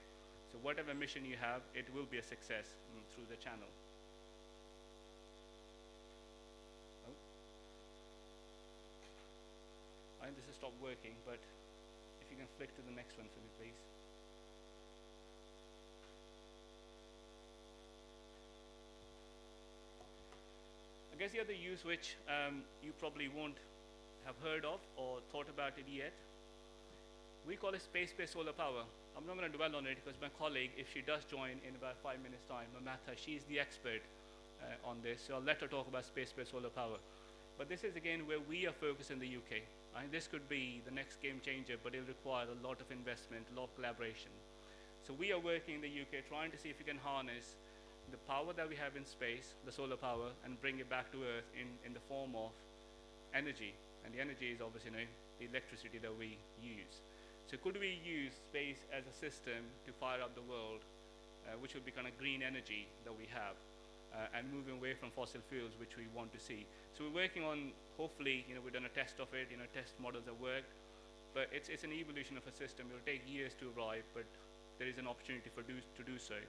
So whatever mission you have, it will be a success through the channel. Oh. I think this has stopped working, but if you can flick to the next one for me, please. I guess the other use which you probably won't have heard of or thought about it yet, we call it space-based solar power. I'm not going to dwell on it because my colleague, if she does join in about 5 minutes time, Mamatha, she's the expert on this, so I'll let her talk about space-based solar power. But this is again where we are focused in the UK. This could be the next game changer, but it'll require a lot of investment, a lot of collaboration. So we are working in the UK trying to see if we can harness the power that we have in space, the solar power, and bring it back to Earth in the form of energy. And the energy is obviously, the electricity that we use. So could we use space as a system to fire up the world, which would be kind of green energy that we have, and moving away from fossil fuels, which we want to see. So we're working on, hopefully, we've done a test of it, test models that work, but it's an evolution of a system. It will take years to arrive, but there is an opportunity to do so.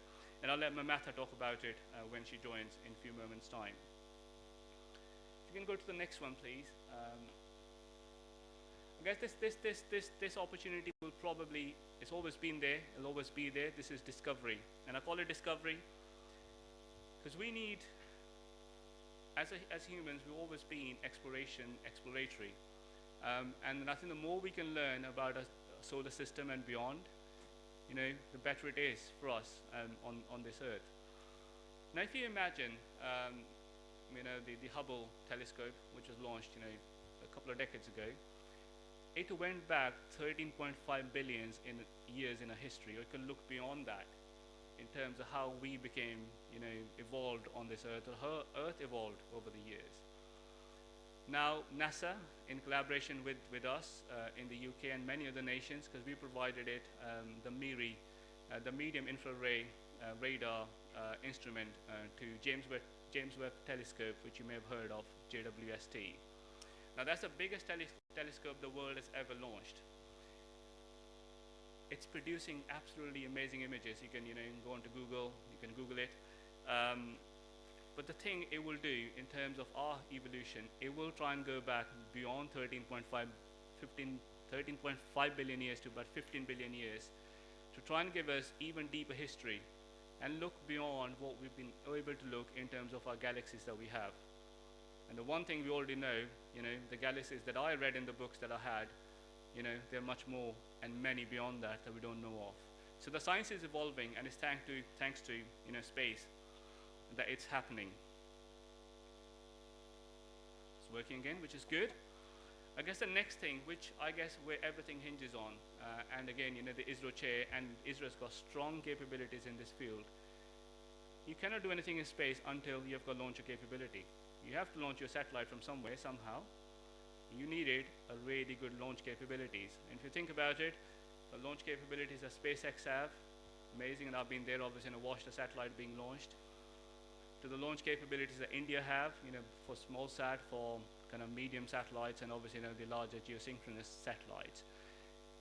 And I'll let Mamatha talk about it when she joins in a few moments' time. If you can go to the next one, please. I guess this opportunity will probably, it's always been there, it'll always be there. This is discovery. And I call it discovery because we need, as humans, we've always been exploratory. And I think the more we can learn about a solar system and beyond, the better it is for us on this Earth. Now, if you imagine, the Hubble telescope, which was launched, a couple of decades ago, it went back 13.5 billion years in a history, or it could look beyond that in terms of how we became, evolved on this Earth, or how Earth evolved over the years. Now, NASA, in collaboration with us in the UK and many other nations, because we provided it the MIRI, the Medium Infrared Radar instrument to James Webb Telescope, which you may have heard of, JWST. Now, that's the biggest telescope the world has ever launched. It's producing absolutely amazing images. You can, go onto Google, you can Google it. But the thing it will do in terms of our evolution, it will try and go back beyond 13.5 billion years to about 15 billion years to try and give us even deeper history and look beyond what we've been able to look in terms of our galaxies that we have. And the one thing we already know, the galaxies that I read in the books that I had, there are much more and many beyond that we don't know of. So the science is evolving, and it's thanks to space that it's happening. It's working again, which is good. I guess the next thing, which I guess where everything hinges on, and again, the ISRO chair, and ISRO's got strong capabilities in this field. You cannot do anything in space until you've got launcher capability. You have to launch your satellite from somewhere, somehow. You needed a really good launch capabilities. And if you think about it, the launch capabilities that SpaceX have, amazing, and I've been there obviously and watched the satellite being launched, to the launch capabilities that India have, for small sat, for kind of medium satellites, and obviously the larger geosynchronous satellites.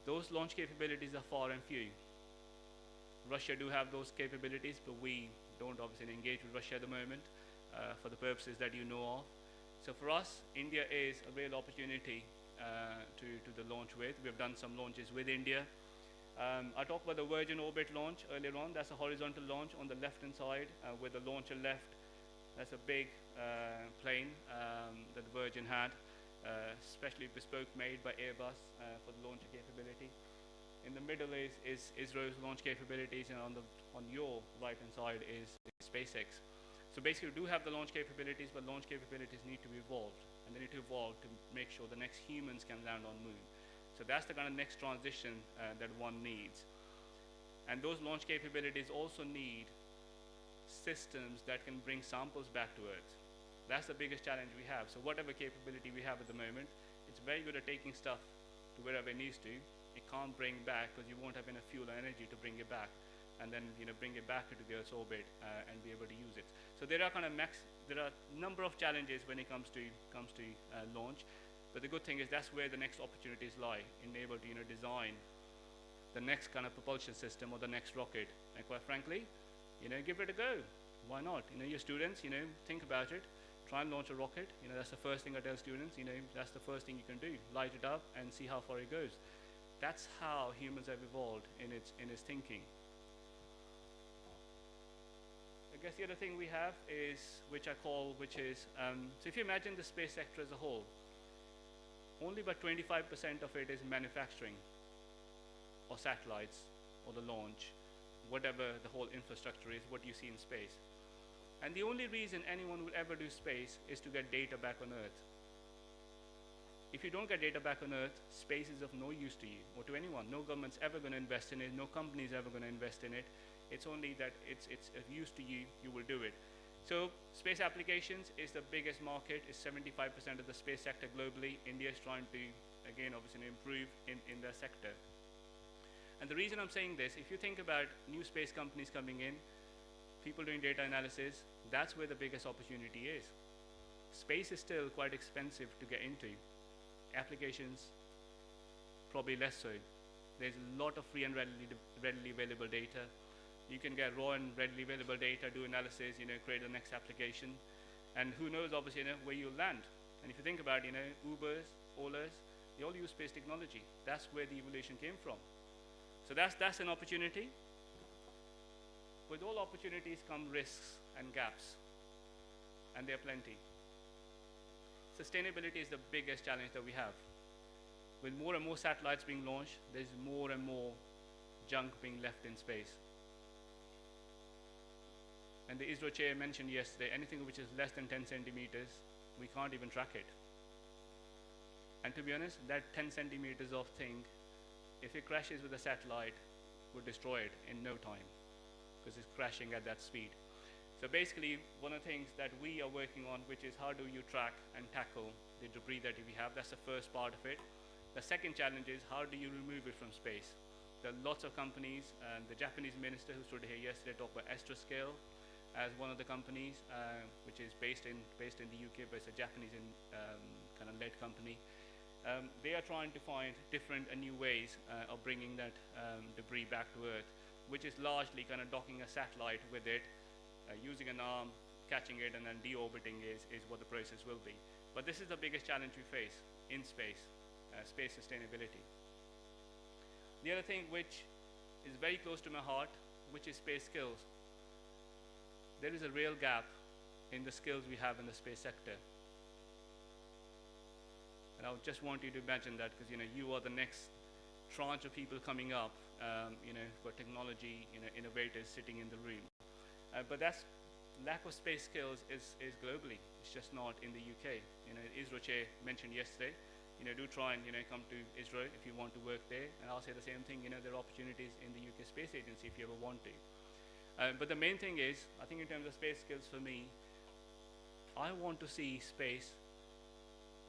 Those launch capabilities are far and few. Russia do have those capabilities, but we don't obviously engage with Russia at the moment for the purposes that you know of. So for us, India is a real opportunity to the launch with. We've done some launches with India. I talked about the Virgin Orbit launch earlier on. That's a horizontal launch on the left-hand side with the launcher left. That's a big plane that the Virgin had, especially bespoke made by Airbus for the launcher capability. In the middle is Israel's launch capabilities, and on your right-hand side is SpaceX. So basically, we do have the launch capabilities, but launch capabilities need to be evolved, and they need to evolve to make sure the next humans can land on Moon. So that's the kind of next transition that one needs. And those launch capabilities also need systems that can bring samples back to Earth. That's the biggest challenge we have. So whatever capability we have at the moment, it's very good at taking stuff to wherever it needs to. It can't bring back because you won't have enough fuel or energy to bring it back, and then bring it back into the Earth's orbit and be able to use it. So there are there are a number of challenges when it comes to launch, but the good thing is that's where the next opportunities lie, in able to design the next kind of propulsion system or the next rocket. And quite frankly, give it a go. Why not? Your students, think about it. Try and launch a rocket. That's the first thing I tell students. That's the first thing you can do. Light it up and see how far it goes. That's how humans have evolved in its thinking. I guess the other thing we have is, so if you imagine the space sector as a whole, only about 25% of it is manufacturing, or satellites, or the launch, whatever the whole infrastructure is, what you see in space. And the only reason anyone will ever do space is to get data back on Earth. If you don't get data back on Earth, space is of no use to you or to anyone. No government's ever going to invest in it. No company's ever going to invest in it. It's only that it's used to you, you will do it. So space applications is the biggest market, is 75% of the space sector globally. India is trying to, again, obviously improve in their sector. And the reason I'm saying this, if you think about new space companies coming in, people doing data analysis, that's where the biggest opportunity is. Space is still quite expensive to get into. Applications, probably less so. There's a lot of free and readily available data. You can get raw and readily available data, do analysis, create the next application. And who knows, obviously, where you'll land. And if you think about, Ubers, Olas, they all use space technology. That's where the evolution came from. So that's an opportunity. With all opportunities come risks and gaps. And there are plenty. Sustainability is the biggest challenge that we have. With more and more satellites being launched, there's more and more junk being left in space. And the ISRO chair mentioned yesterday, anything which is less than 10 centimeters, we can't even track it. And to be honest, that 10 centimeters of thing, if it crashes with a satellite, would destroy it in no time, because it's crashing at that speed. So basically, one of the things that we are working on, which is how do you track and tackle the debris that we have. That's the first part of it. The second challenge is how do you remove it from space. There are lots of companies, and the Japanese minister who stood here yesterday talked about Astroscale as one of the companies, which is based in the UK, but it's a Japanese kind of led company. They are trying to find different and new ways of bringing that debris back to Earth, which is largely kind of docking a satellite with it, using an arm, catching it, and then deorbiting is what the process will be. But this is the biggest challenge we face in space, space sustainability. The other thing which is very close to my heart, which is space skills. There is a real gap in the skills we have in the space sector. And I just want you to imagine that, because you are the next tranche of people coming up, for technology, innovators sitting in the room. But that's lack of space skills is globally. It's just not in the UK. ISRO chair mentioned yesterday, do try and come to Israel if you want to work there. And I'll say the same thing. There are opportunities in the UK Space Agency if you ever want to. But the main thing is, I think in terms of space skills for me, I want to see space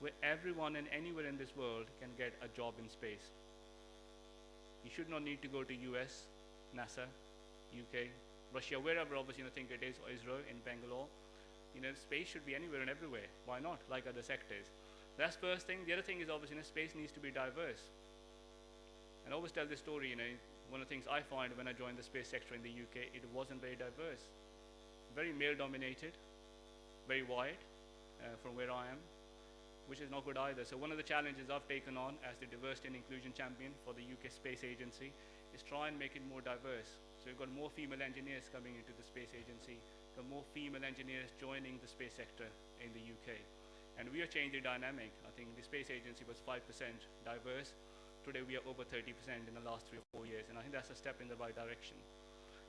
where everyone and anywhere in this world can get a job in space. You should not need to go to US, NASA, UK, Russia, wherever obviously think it is, or Israel, in Bangalore. Space should be anywhere and everywhere. Why not, like other sectors? That's first thing. The other thing is obviously space needs to be diverse. And I always tell this story, one of the things I find when I joined the space sector in the UK, it wasn't very diverse. Very male-dominated, very white, from where I am, which is not good either. So one of the challenges I've taken on as the diversity and inclusion champion for the UK Space Agency is try and make it more diverse. So we've got more female engineers coming into the space agency, got more female engineers joining the space sector in the UK. And we are changing the dynamic. I think the space agency was 5% diverse. Today we are over 30% in the last 3 or 4 years, and I think that's a step in the right direction.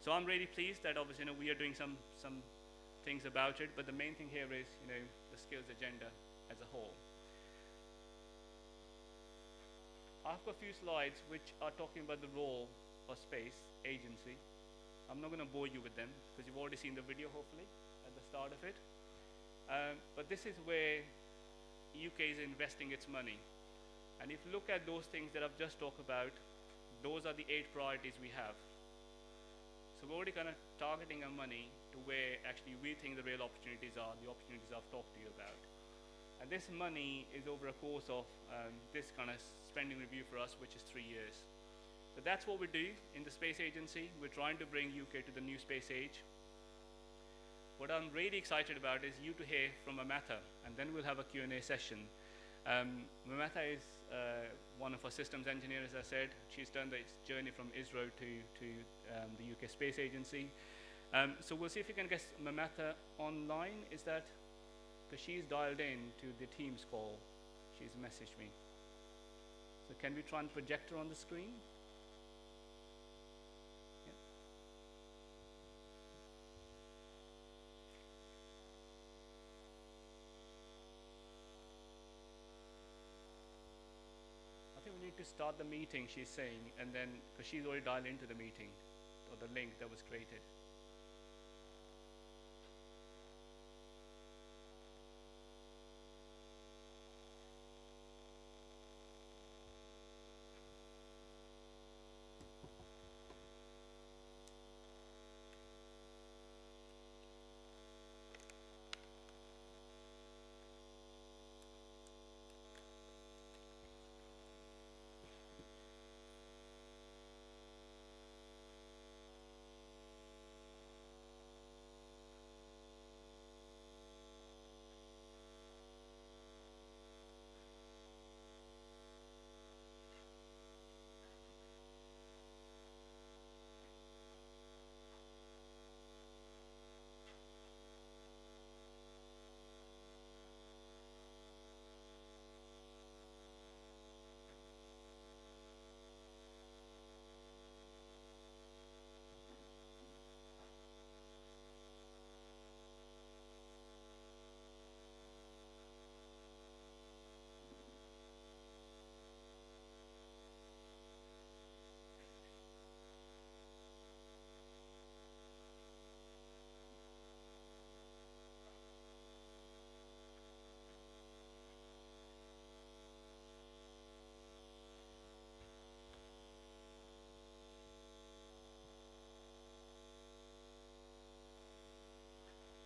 So I'm really pleased that obviously we are doing some things about it, but the main thing here is the skills agenda as a whole. I've got a few slides which are talking about the role of space agency. I'm not going to bore you with them because you've already seen the video hopefully at the start of it. But this is where UK is investing its money. And if you look at those things that I've just talked about, those are the 8 priorities we have. So we're already kind of targeting our money to where actually we think the real opportunities are, the opportunities I've talked to you about. And this money is over a course of this kind of spending review for us, which is 3 years. So that's what we do in the space agency. We're trying to bring UK to the new space age. What I'm really excited about is you to hear from Amatha, and then we'll have a Q&A session. Mamatha is one of our systems engineers, as I said. She's done the journey from ISRO to the UK Space Agency. So we'll see if we can get Mamatha online. Is that, because she's dialed in to the Teams call. She's messaged me. So can we try and project her on the screen? I think we need to start the meeting, she's saying, and then, because she's already dialed into the meeting, or or the link that was created.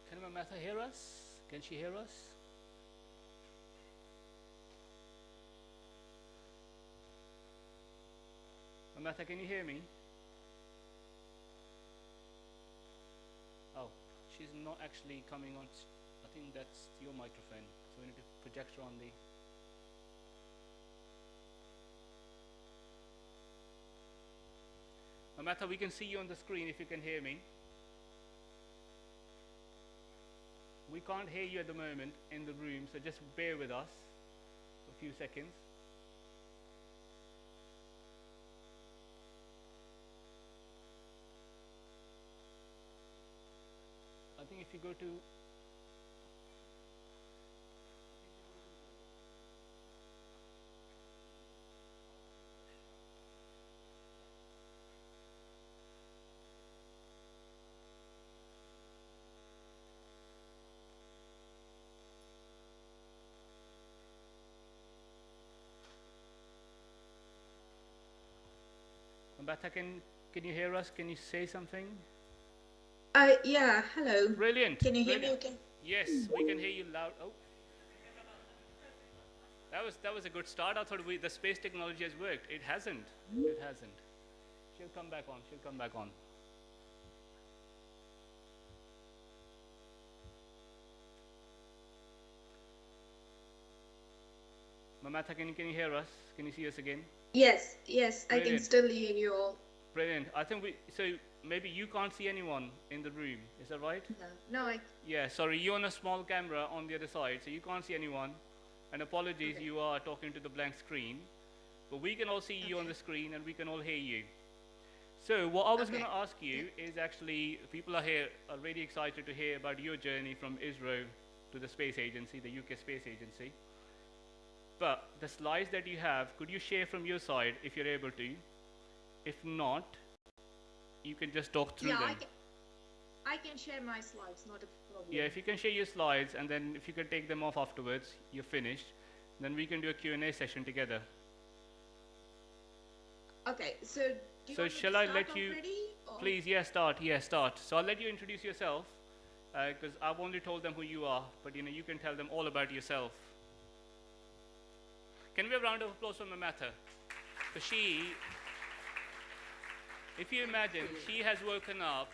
Can Mamatha hear us? Can she hear us? Mamatha, can you hear me? Oh, she's not actually coming on. I think that's your microphone. So we need to project her on the. Mamatha, we can see you on the screen if you can hear me. We can't hear you at the moment in the room, so just bear with us for a few seconds. I think if you go to Ambata, can you hear us? Can you say something? Yeah, hello. Brilliant. Can you hear me Brilliant. okay? Yes, we can hear you loud. Oh, that was a good start. I thought the space technology has worked. It hasn't. It hasn't. She'll come back on. She'll come back on. Mamatha, can you hear us? Can you see us again? Yes, I can Brilliant. still hear you all. Brilliant. I think so maybe you can't see anyone in the room. Is that right? No, Yeah, sorry, you're on a small camera on the other side, so you can't see anyone. And apologies, Okay. you are talking to the blank screen. But we can all see you on Okay. the screen and we can all hear you. So what I was Okay. going to ask you is actually, people are really excited to hear about your journey from Israel to the space agency, the UK Space Agency. But the slides that you have, could you share from your side if you're able to? If not, you can just talk through them. I can share my slides, not a problem. Yeah, if you can share your slides and then if you can take them off afterwards, you're finished, then we can do a Q&A session together. Okay, so do you So want me shall to I start let you, already, or? please, start. So I'll let you introduce yourself, because I've only told them who you are, but you can tell them all about yourself. Can we have a round of applause for Mamatha? Because if you imagine, she has woken up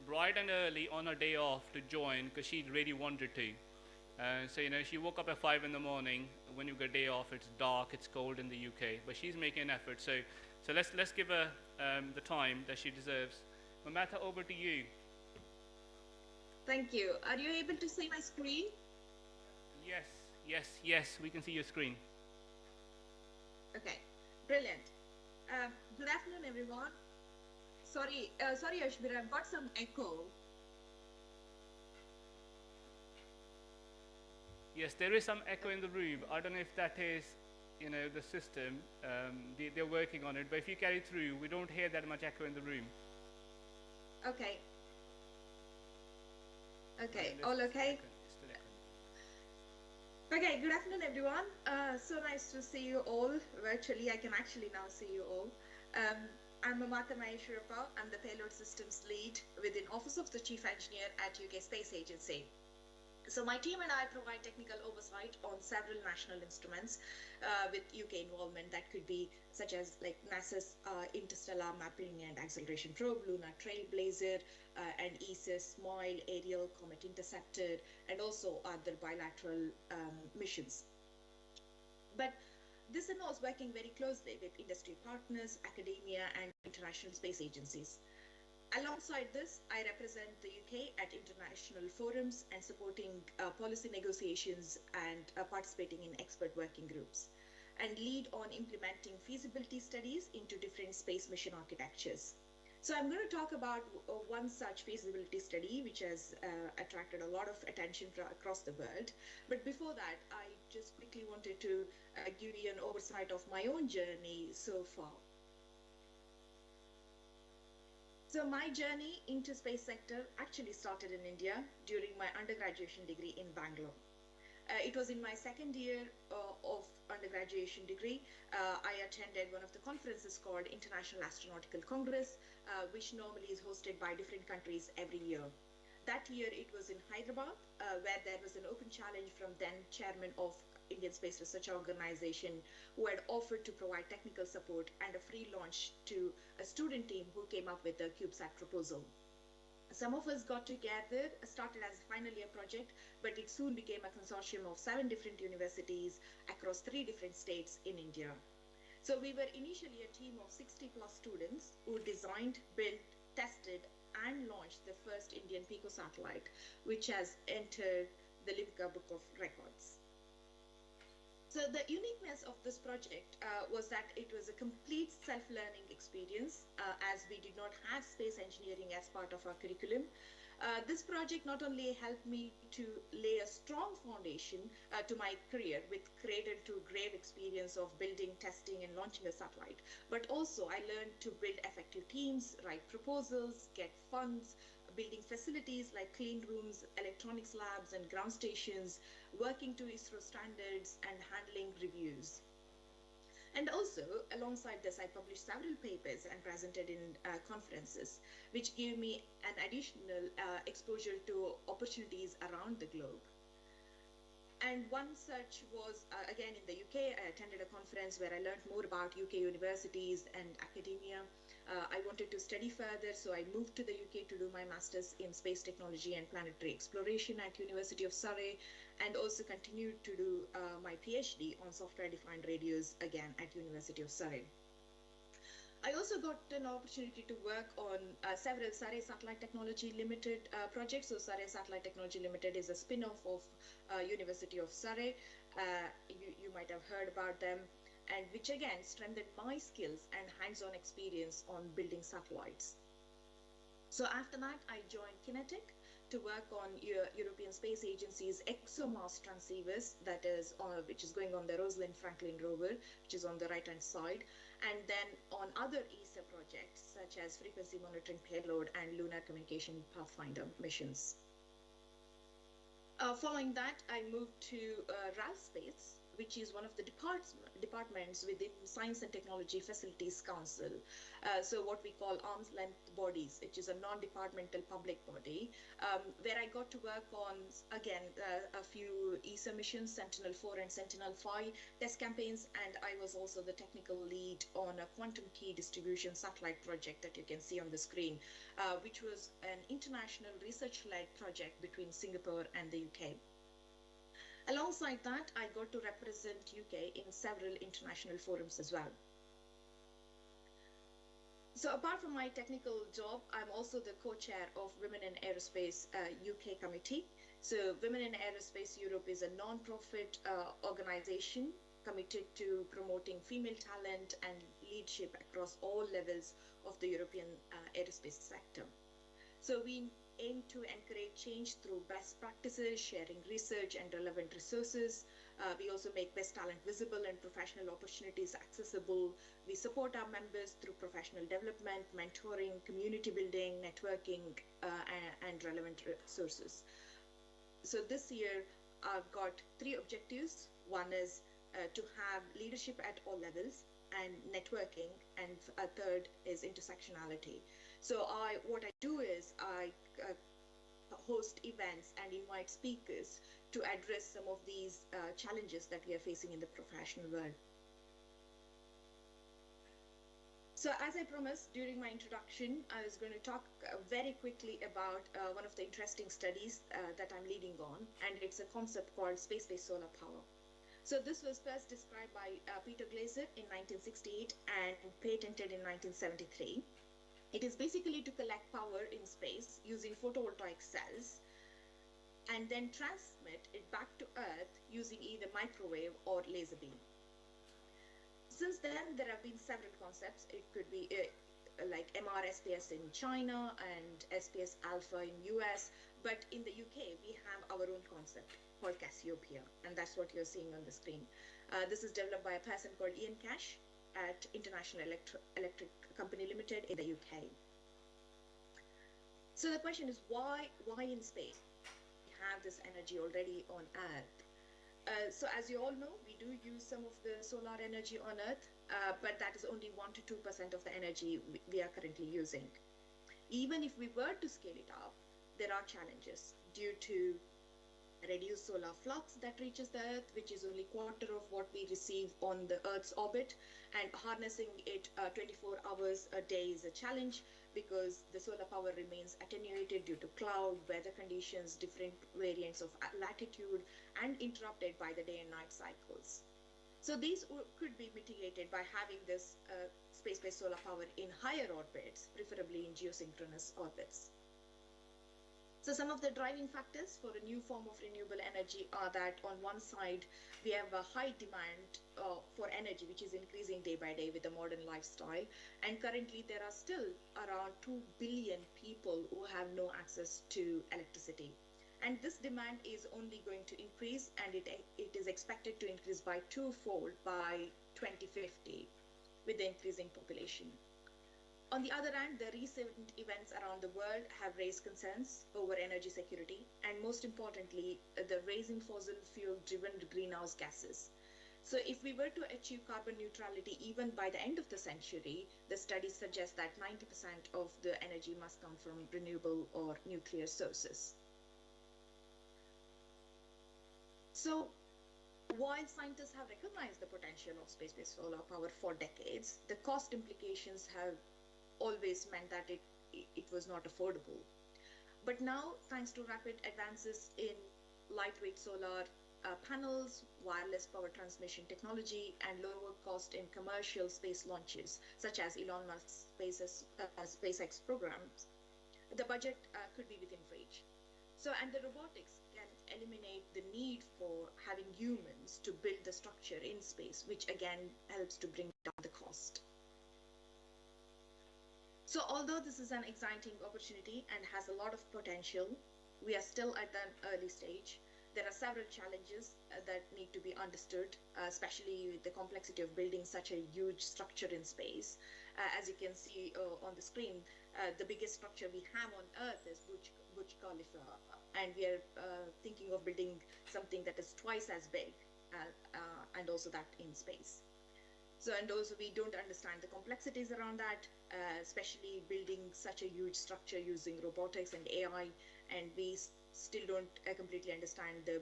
bright and early on her day off to join because she really wanted to. So she woke up at 5 in the morning. When you get day off, it's dark, it's cold in the UK, but she's making an effort. So let's give her the time that she deserves. Mamatha, over to you. Thank you. Are you able to see my screen? Yes, we can see your screen. Okay, brilliant. Good afternoon, everyone. Sorry, Ashbir, I've got some echo. Yes, there is some echo in the room. I don't know if that is, the system. They're working on it. But if you carry through, we don't hear that much echo in the room. Okay. Okay. Madam, All there's okay? still echoing. Okay. Good afternoon, everyone. So nice to see you all virtually. I can actually now see you all. Um, I'm Mamata Maheshwarappa. I'm the Payload Systems Lead within Office of the Chief Engineer at UK Space Agency. So my team and I provide technical oversight on several national instruments with UK involvement. That could be such as like NASA's Interstellar Mapping and Acceleration Probe, Lunar Trailblazer, and ESA's SMILE, Aerial Comet Interceptor, and also other bilateral missions. But this involves working very closely with industry partners, academia, and international space agencies. Alongside this, I represent the UK at international forums and supporting policy negotiations and participating in expert working groups, and lead on implementing feasibility studies into different space mission architectures. So I'm going to talk about one such feasibility study which has attracted a lot of attention across the world. But before that, I just quickly wanted to give you an oversight of my own journey so far. So my journey into space sector actually started in India during my undergraduate degree in Bangalore. It was in my second year of undergraduate degree. I attended one of the conferences called International Astronautical Congress, which normally is hosted by different countries every year. That year it was in Hyderabad, where there was an open challenge from then chairman of Indian Space Research Organization, who had offered to provide technical support and a free launch to a student team who came up with the CubeSat proposal. Some of us got together, started as a final year project, but it soon became a consortium of 7 different universities across 3 different states in India. So we were initially a team of 60 plus students who designed, built, tested, and launched the first Indian pico satellite, which has entered the Limca Book of Records. So the uniqueness of this project was that it was a complete self-learning experience, as we did not have space engineering as part of our curriculum. This project not only helped me to lay a strong foundation to my career with cradle to grave experience of building, testing, and launching a satellite, but also I learned to build effective teams, write proposals, get funds, building facilities like clean rooms, electronics labs, and ground stations, working to ISRO standards, and handling reviews. And also, alongside this, I published several papers and presented in conferences, which gave me an additional exposure to opportunities around the globe. And one such was, again, in the UK. I attended a conference where I learned more about UK universities and academia. I wanted to study further, so I moved to the UK to do my master's in space technology and planetary exploration at University of Surrey, and also continued to do my PhD on software-defined radios, again, at University of Surrey. I also got an opportunity to work on several Surrey Satellite Technology Limited projects. So Surrey Satellite Technology Limited is a spin-off of University of Surrey. You might have heard about them, and which again strengthened my skills and hands-on experience on building satellites. So after that, I joined Kinetic to work on European Space Agency's ExoMars transceivers, that is, which is going on the Rosalind Franklin rover, which is on the right-hand side, and then on other ESA projects, such as frequency monitoring payload and lunar communication pathfinder missions. Following that, I moved to RAL Space, which is one of the departments within Science and Technology Facilities Council. So what we call arm's length bodies, which is a non-departmental public body, where I got to work on, again, a few ESA missions, Sentinel-4 and Sentinel-5 test campaigns, and I was also the technical lead on a quantum key distribution satellite project that you can see on the screen, which was an international research-led project between Singapore and the UK. Alongside that, I got to represent UK in several international forums as well. So apart from my technical job, I'm also the co-chair of Women in Aerospace UK committee. So Women in Aerospace Europe is a non-profit organization committed to promoting female talent and leadership across all levels of the European aerospace sector. So we aim to encourage change through best practices, sharing research and relevant resources. We also make best talent visible and professional opportunities accessible. We support our members through professional development, mentoring, community building, networking, and relevant resources. So this year, I've got three objectives. One is to have leadership at all levels and networking, and a third is intersectionality. So what I do is I host events and invite speakers to address some of these challenges that we are facing in the professional world. So as I promised during my introduction, I was going to talk very quickly about one of the interesting studies that I'm leading on, and it's a concept called space-based solar power. So this was first described by Peter Glaser in 1968 and patented in 1973. It is basically to collect power in space using photovoltaic cells and then transmit it back to Earth using either microwave or laser beam. Since then, there have been several concepts. It could be like MR-SPS in China and SPS Alpha in US, but in the UK, we have our own concept called Cassiopeia, and that's what you're seeing on the screen. This is developed by a person called Ian Cash at International Electric Company Limited in the UK. So the question is, why in space? We have this energy already on Earth. So as you all know, we do use some of the solar energy on Earth, but that is only 1 to 2% of the energy we are currently using. Even if we were to scale it up, there are challenges due to reduced solar flux that reaches the Earth, which is only quarter of what we receive on the Earth's orbit, and harnessing it 24 hours a day is a challenge because the solar power remains attenuated due to cloud, weather conditions, different variants of latitude, and interrupted by the day and night cycles. So these could be mitigated by having this space-based solar power in higher orbits, preferably in geosynchronous orbits. So some of the driving factors for a new form of renewable energy are that on one side, we have a high demand for energy, which is increasing day by day with the modern lifestyle. And currently there are still around 2 billion people who have no access to electricity. And this demand is only going to increase, and it is expected to increase by twofold by 2050 with the increasing population. On the other hand, the recent events around the world have raised concerns over energy security and, most importantly, the raising fossil fuel-driven greenhouse gases. So if we were to achieve carbon neutrality even by the end of the century, the studies suggest that 90% of the energy must come from renewable or nuclear sources. So while scientists have recognized the potential of space-based solar power for decades, the cost implications have always meant that it was not affordable. But now, thanks to rapid advances in lightweight solar panels, wireless power transmission technology, and lower cost in commercial space launches, such as Elon Musk's SpaceX programs, the budget could be within reach. So, and the robotics can eliminate the need for having humans to build the structure in space, which again helps to bring down the cost. So although this is an exciting opportunity and has a lot of potential, we are still at the early stage. There are several challenges that need to be understood, especially with the complexity of building such a huge structure in space. As you can see on the screen, the biggest structure we have on Earth is Burj Khalifa, and we are thinking of building something that is twice as big, and also that in space. So, and also we don't understand the complexities around that, especially building such a huge structure using robotics and AI, and we still don't completely understand the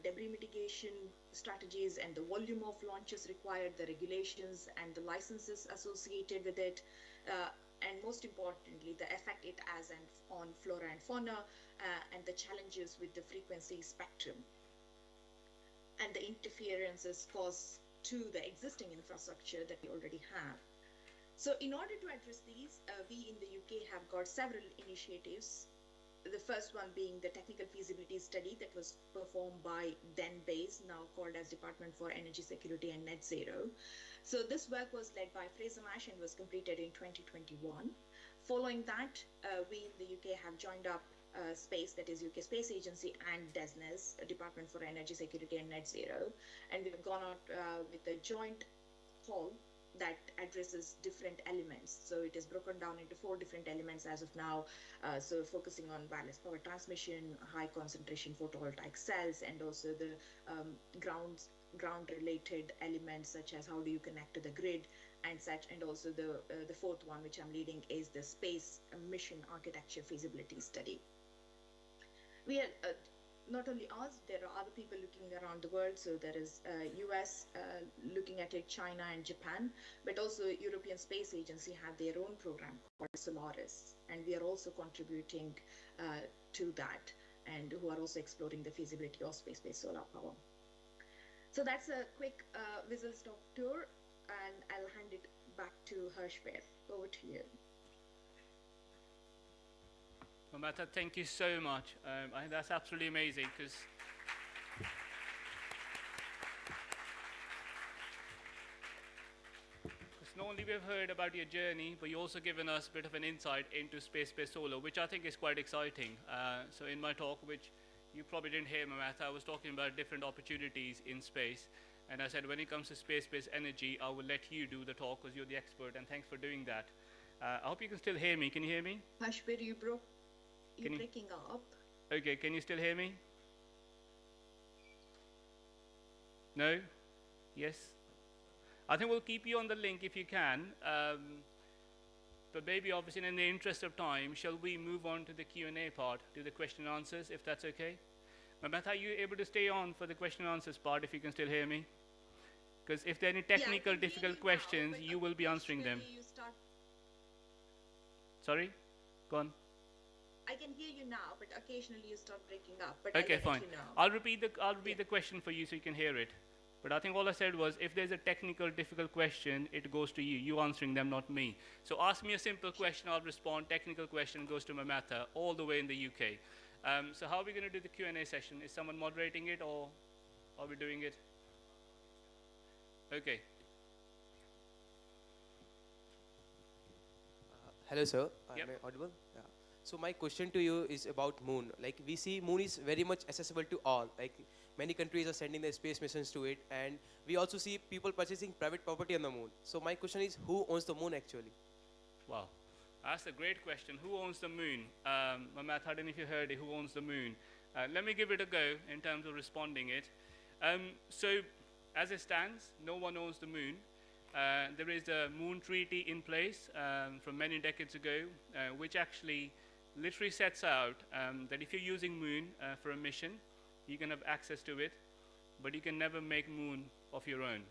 debris mitigation strategies and the volume of launches required, the regulations and the licenses associated with it, and most importantly, the effect it has on flora and fauna, and the challenges with the frequency spectrum, and the interferences caused to the existing infrastructure that we already have. So in order to address these, we in the UK have got several initiatives. The first one being the technical feasibility study that was performed by DENBASE, now called as Department for Energy Security and Net Zero. So this work was led by Fraser Mash and was completed in 2021. Following that, we in the UK have joined up space, that is UK Space Agency, and DESNZ, Department for Energy Security and Net Zero. And we've gone out with a joint call that addresses different elements. So it is broken down into 4 different elements as of now. So focusing on wireless power transmission, high concentration photovoltaic cells, and also the ground related elements such as how do you connect to the grid and such. And also the 4th one, which I'm leading, is the space mission architecture feasibility study. We are not only us, there are other people looking around the world. So there is US looking at it, China and Japan, but also European Space Agency have their own program called Solaris, and we are also contributing to that, and who are also exploring the feasibility of space-based solar power. So that's a quick whistle-stop tour, and I'll hand it back to Harshper. Over to you. Mamata, thank you so much. I think that's absolutely amazing because not only we've heard about your journey, but you've also given us a bit of an insight into space-based solar, which I think is quite exciting. So in my talk, which you probably didn't hear, Mamata, I was talking about different opportunities in space. And I said, when it comes to space-based energy, I will let you do the talk because you're the expert, and thanks for doing that. I hope you can still hear me. Can you hear me? Harshper, you're breaking up. Okay, can you still hear me? No? Yes? I think we'll keep you on the link if you can. But maybe obviously in the interest of time, shall we move on to the Q&A part, to the question and answers, if that's okay? Mamata, are you able to stay on for the question and answers part if you can still hear me? Because if there are any technical difficult questions, you will be answering them. Sorry? Go on. I can hear you now, but occasionally you start breaking up. But Okay, fine. You know. I'll repeat the question for you so you can hear it. But I think all I said was, if there's a technical difficult question, it goes to you. You answering them, not me. So ask me a simple question, I'll respond. Technical question goes to Mamata, all the way in the UK. So how are we going to do the Q&A session? Is someone moderating it, or are we doing it? Okay. Hello, sir. Yep. Am I audible? Yeah. So my question to you is about moon. Like, we see moon is very much accessible to all. Like, many countries are sending their space missions to it, and we also see people purchasing private property on the moon. So my question is, who owns the moon actually? Wow, that's a great question. Who owns the moon? Mamata, I don't know if you heard it, who owns the moon? Let me give it a go in terms of responding it. So as it stands, no one owns the moon. There is a moon treaty in place from many decades ago, which actually literally sets out that if you're using moon for a mission, you can have access to it, but you can never make moon of your own.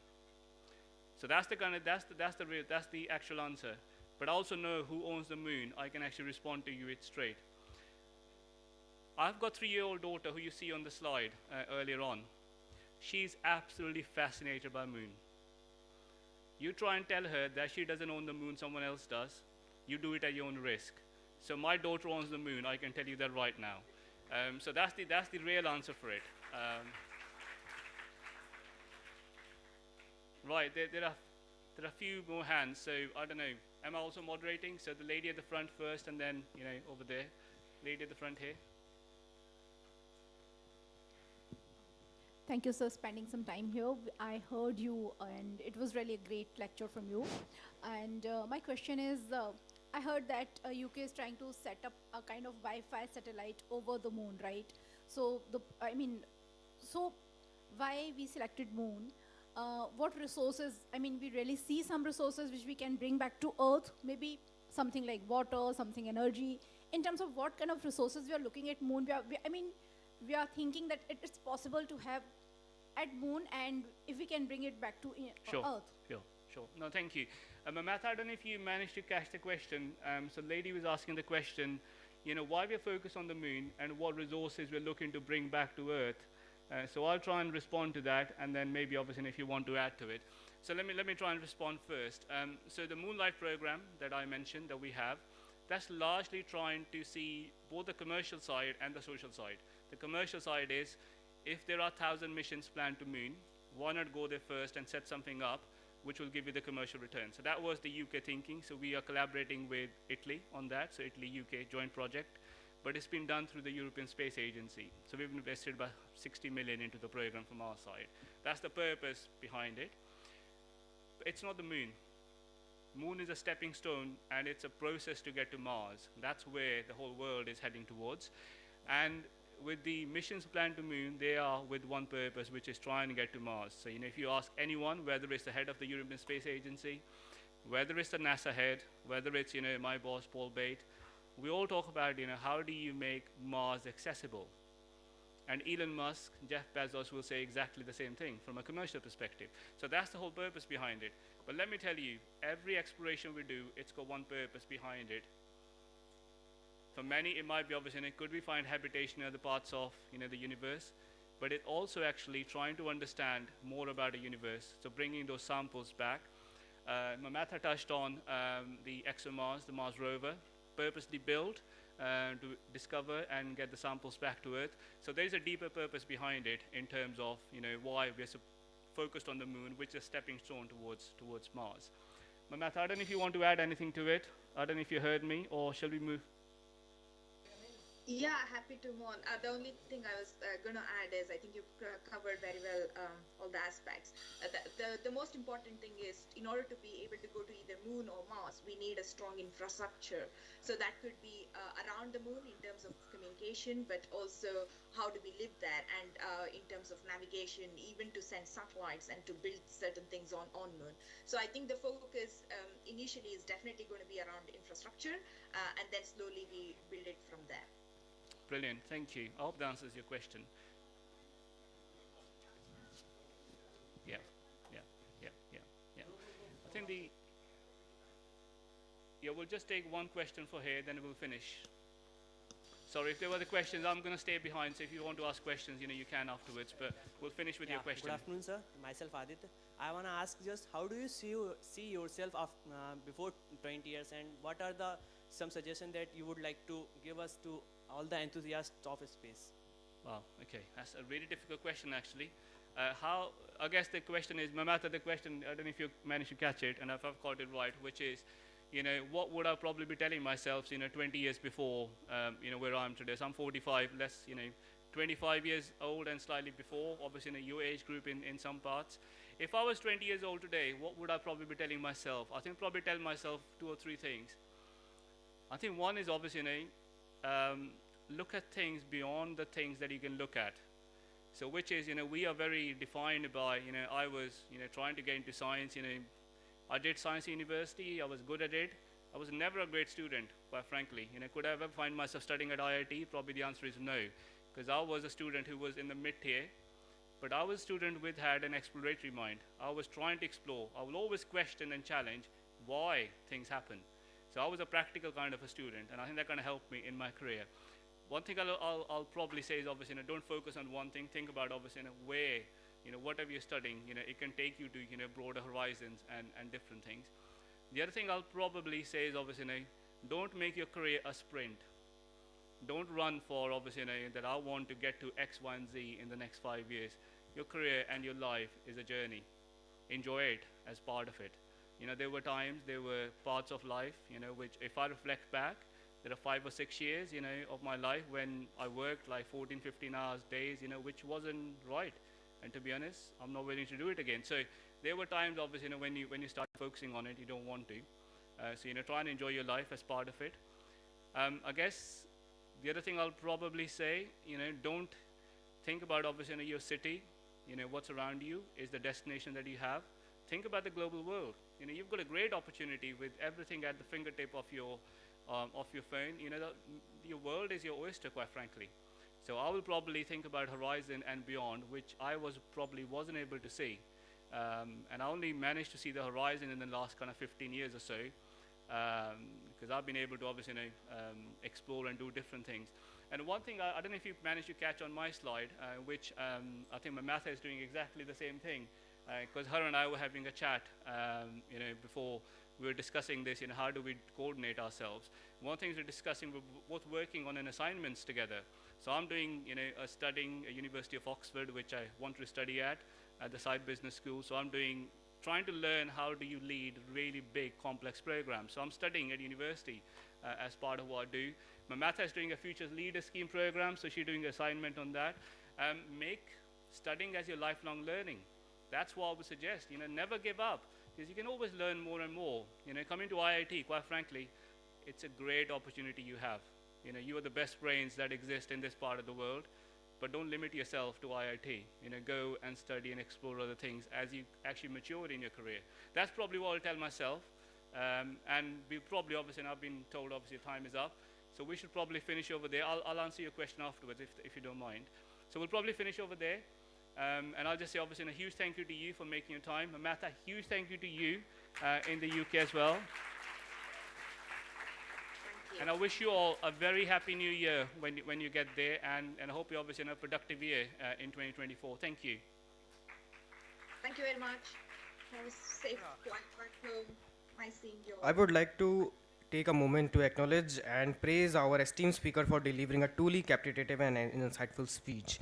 So that's the actual answer. But I also know who owns the moon. I can actually respond to you it straight. I've got a 3-year-old daughter who you see on the slide earlier on. She's absolutely fascinated by moon. You try and tell her that she doesn't own the moon, someone else does. You do it at your own risk. So my daughter owns the moon. I can tell you that right now. So that's the real answer for it. Right, there are a few more hands. So I don't know. Am I also moderating? So the lady at the front first, and then over there, lady at the front here. Thank you, sir, spending some time here. I heard you, and it was really a great lecture from you. And my question is, I heard that UK is trying to set up a kind of Wi-Fi satellite over the moon, right? So, so why we selected moon? What resources? I mean, we really see some resources which we can bring back to Earth, maybe something like water, something energy. In terms of what kind of resources we are looking at moon, we are thinking that it's possible to have at moon, and if we can bring it back to Earth. Sure. No, thank you. Mamata, I don't know if you managed to catch the question. So lady was asking the question, why we're focused on the moon and what resources we're looking to bring back to Earth. So I'll try and respond to that, and then maybe obviously if you want to add to it. So let me try and respond first. So the Moonlight program that I mentioned that we have, that's largely trying to see both the commercial side and the social side. The commercial side is, if there are 1,000 missions planned to moon, why not go there first and set something up which will give you the commercial return? So that was the UK thinking. So we are collaborating with Italy on that. So Italy, UK joint project. but it's been done through the European Space Agency. So we've invested about 60 million into the program from our side. That's the purpose behind it. But it's not the moon. Moon is a stepping stone, and it's a process to get to Mars. That's where the whole world is heading towards. And with the missions planned to moon, they are with one purpose, which is trying to get to Mars. So, if you ask anyone, whether it's the head of the European Space Agency, whether it's the NASA head, whether it's, my boss, Paul Bate, we all talk about, how do you make Mars accessible? And Elon Musk, Jeff Bezos will say exactly the same thing from a commercial perspective. So that's the whole purpose behind it. But let me tell you, every exploration we do, it's got one purpose behind it. For many, it might be obvious, could we find habitation in other parts of, the universe? But it also actually trying to understand more about the universe. So bringing those samples back. Mamatha touched on the ExoMars, the Mars rover, purposely built to discover and get the samples back to Earth. So there's a deeper purpose behind it in terms of, why we're so focused on the moon, which is a stepping stone towards Mars. Mamatha, I don't know if you want to add anything to it. I don't know if you heard me, or shall we move? Yeah, happy to, Mon. The only thing I was going to add is I think you've covered very well all the aspects. The most important thing is, in order to be able to go to either moon or Mars, we need a strong infrastructure. So that could be around the moon in terms of communication, but also how do we live there, and in terms of navigation, even to send satellites and to build certain things on moon. So I think the focus initially is definitely going to be around infrastructure, and then slowly we build it from there. Brilliant, thank you. I hope that answers your question. Yeah. I think we'll just take one question for here, then we'll finish. Sorry, if there were other questions, I'm going to stay behind, so if you want to ask questions, you can afterwards, but we'll finish with your question. Good afternoon, sir. Myself, Aditya. I want to ask just how do you see yourself before 20 years, and what are some suggestions that you would like to give us to all the enthusiasts of space? Wow, okay, that's a really difficult question actually. I guess the question is, Mamatha, the question, I don't know if you managed to catch it, and if I've caught it right, which is, what would I probably be telling myself, 20 years before, where I am today. So I'm 45, 25 years old and slightly before, obviously in a your age group in some parts. If I was 20 years old today, what would I probably be telling myself? I think probably tell myself 2 or 3 things. I think one is obviously, look at things beyond the things that you can look at. So which is, we are very defined by, I was, trying to get into science, I did science university, I was good at it. I was never a great student, quite frankly. Could I ever find myself studying at IIT? Probably the answer is no, because I was a student who was in the mid-tier, but I was a student who had an exploratory mind. I was trying to explore. I will always question and challenge why things happen. So I was a practical kind of a student, and I think that kind of helped me in my career. One thing I'll probably say is obviously, don't focus on one thing. Think about obviously where, whatever you're studying, it can take you to, broader horizons and different things. The other thing I'll probably say is obviously, don't make your career a sprint. Don't run for obviously that I want to get to X, Y, and Z in the next 5 years. Your career and your life is a journey. Enjoy it as part of it. There were times, there were parts of life, which if I reflect back, there are 5 or 6 years, of my life when I worked like 14, 15 hours days, which wasn't right. And to be honest, I'm not willing to do it again. So there were times, obviously, when you start focusing on it, you don't want to. So try and enjoy your life as part of it. I guess the other thing I'll probably say, don't think about obviously your city, what's around you is the destination that you have. Think about the global world. You've got a great opportunity with everything at the fingertip of your phone. Your world is your oyster, quite frankly. So I will probably think about horizon and beyond, which I probably wasn't able to see. And I only managed to see the horizon in the last kind of 15 years or so, because I've been able to obviously explore and do different things. And one thing, I don't know if you managed to catch on my slide, which I think Mamatha is doing exactly the same thing, because her and I were having a chat, before we were discussing this, how do we coordinate ourselves. One thing we're discussing, we're both working on an assignments together. So I'm doing, studying at University of Oxford, which I want to study at the Side Business School. So I'm trying to learn how do you lead really big, complex programs. So I'm studying at university as part of what I do. Mamatha is doing a Futures Leader Scheme program, so she's doing an assignment on that. Make studying as your lifelong learning. That's what I would suggest. Never give up, because you can always learn more and more. Coming to IIT, quite frankly, it's a great opportunity you have. You are the best brains that exist in this part of the world, but don't limit yourself to IIT. Go and study and explore other things as you actually mature in your career. That's probably what I'll tell myself. And we'll probably, obviously, and I've been told, obviously, time is up. So we should probably finish over there. I'll answer your question afterwards, if you don't mind. So we'll probably finish over there. And I'll just say, obviously, a huge thank you to you for making your time. Mamatha, huge thank you to you in the UK as well. And I wish you all a very happy new year when you get there, and I hope you obviously have a productive year in 2024. Thank you. Thank you very much. Have a safe flight back home. Nice seeing you all. I would like to take a moment to acknowledge and praise our esteemed speaker for delivering a truly captivating and insightful speech.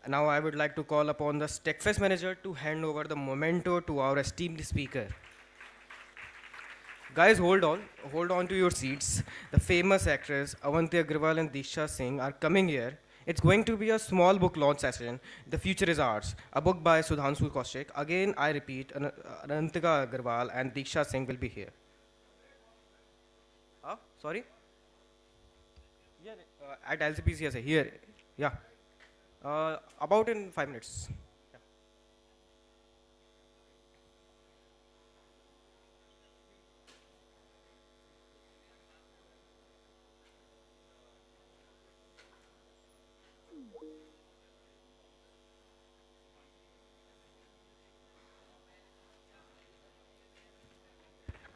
Now I would like to call upon the Techfest manager to hand over the memento to our esteemed speaker. Guys, hold on to your seats. The famous actress Avanti Agrawal and Disha Singh are coming here. It's going to be a small book launch session. The Future is Ours, a book by Sudhanshu Kaushik. Again, I repeat, Avantika Agrawal and Disha Singh will be here. Sorry? Yeah, at LCPC, here. Yeah. About in 5 minutes.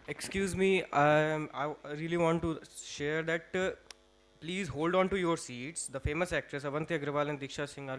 Excuse me, I really want to share that please hold on to your seats. The famous actress Avanti Agrawal and Diksha Singh are coming.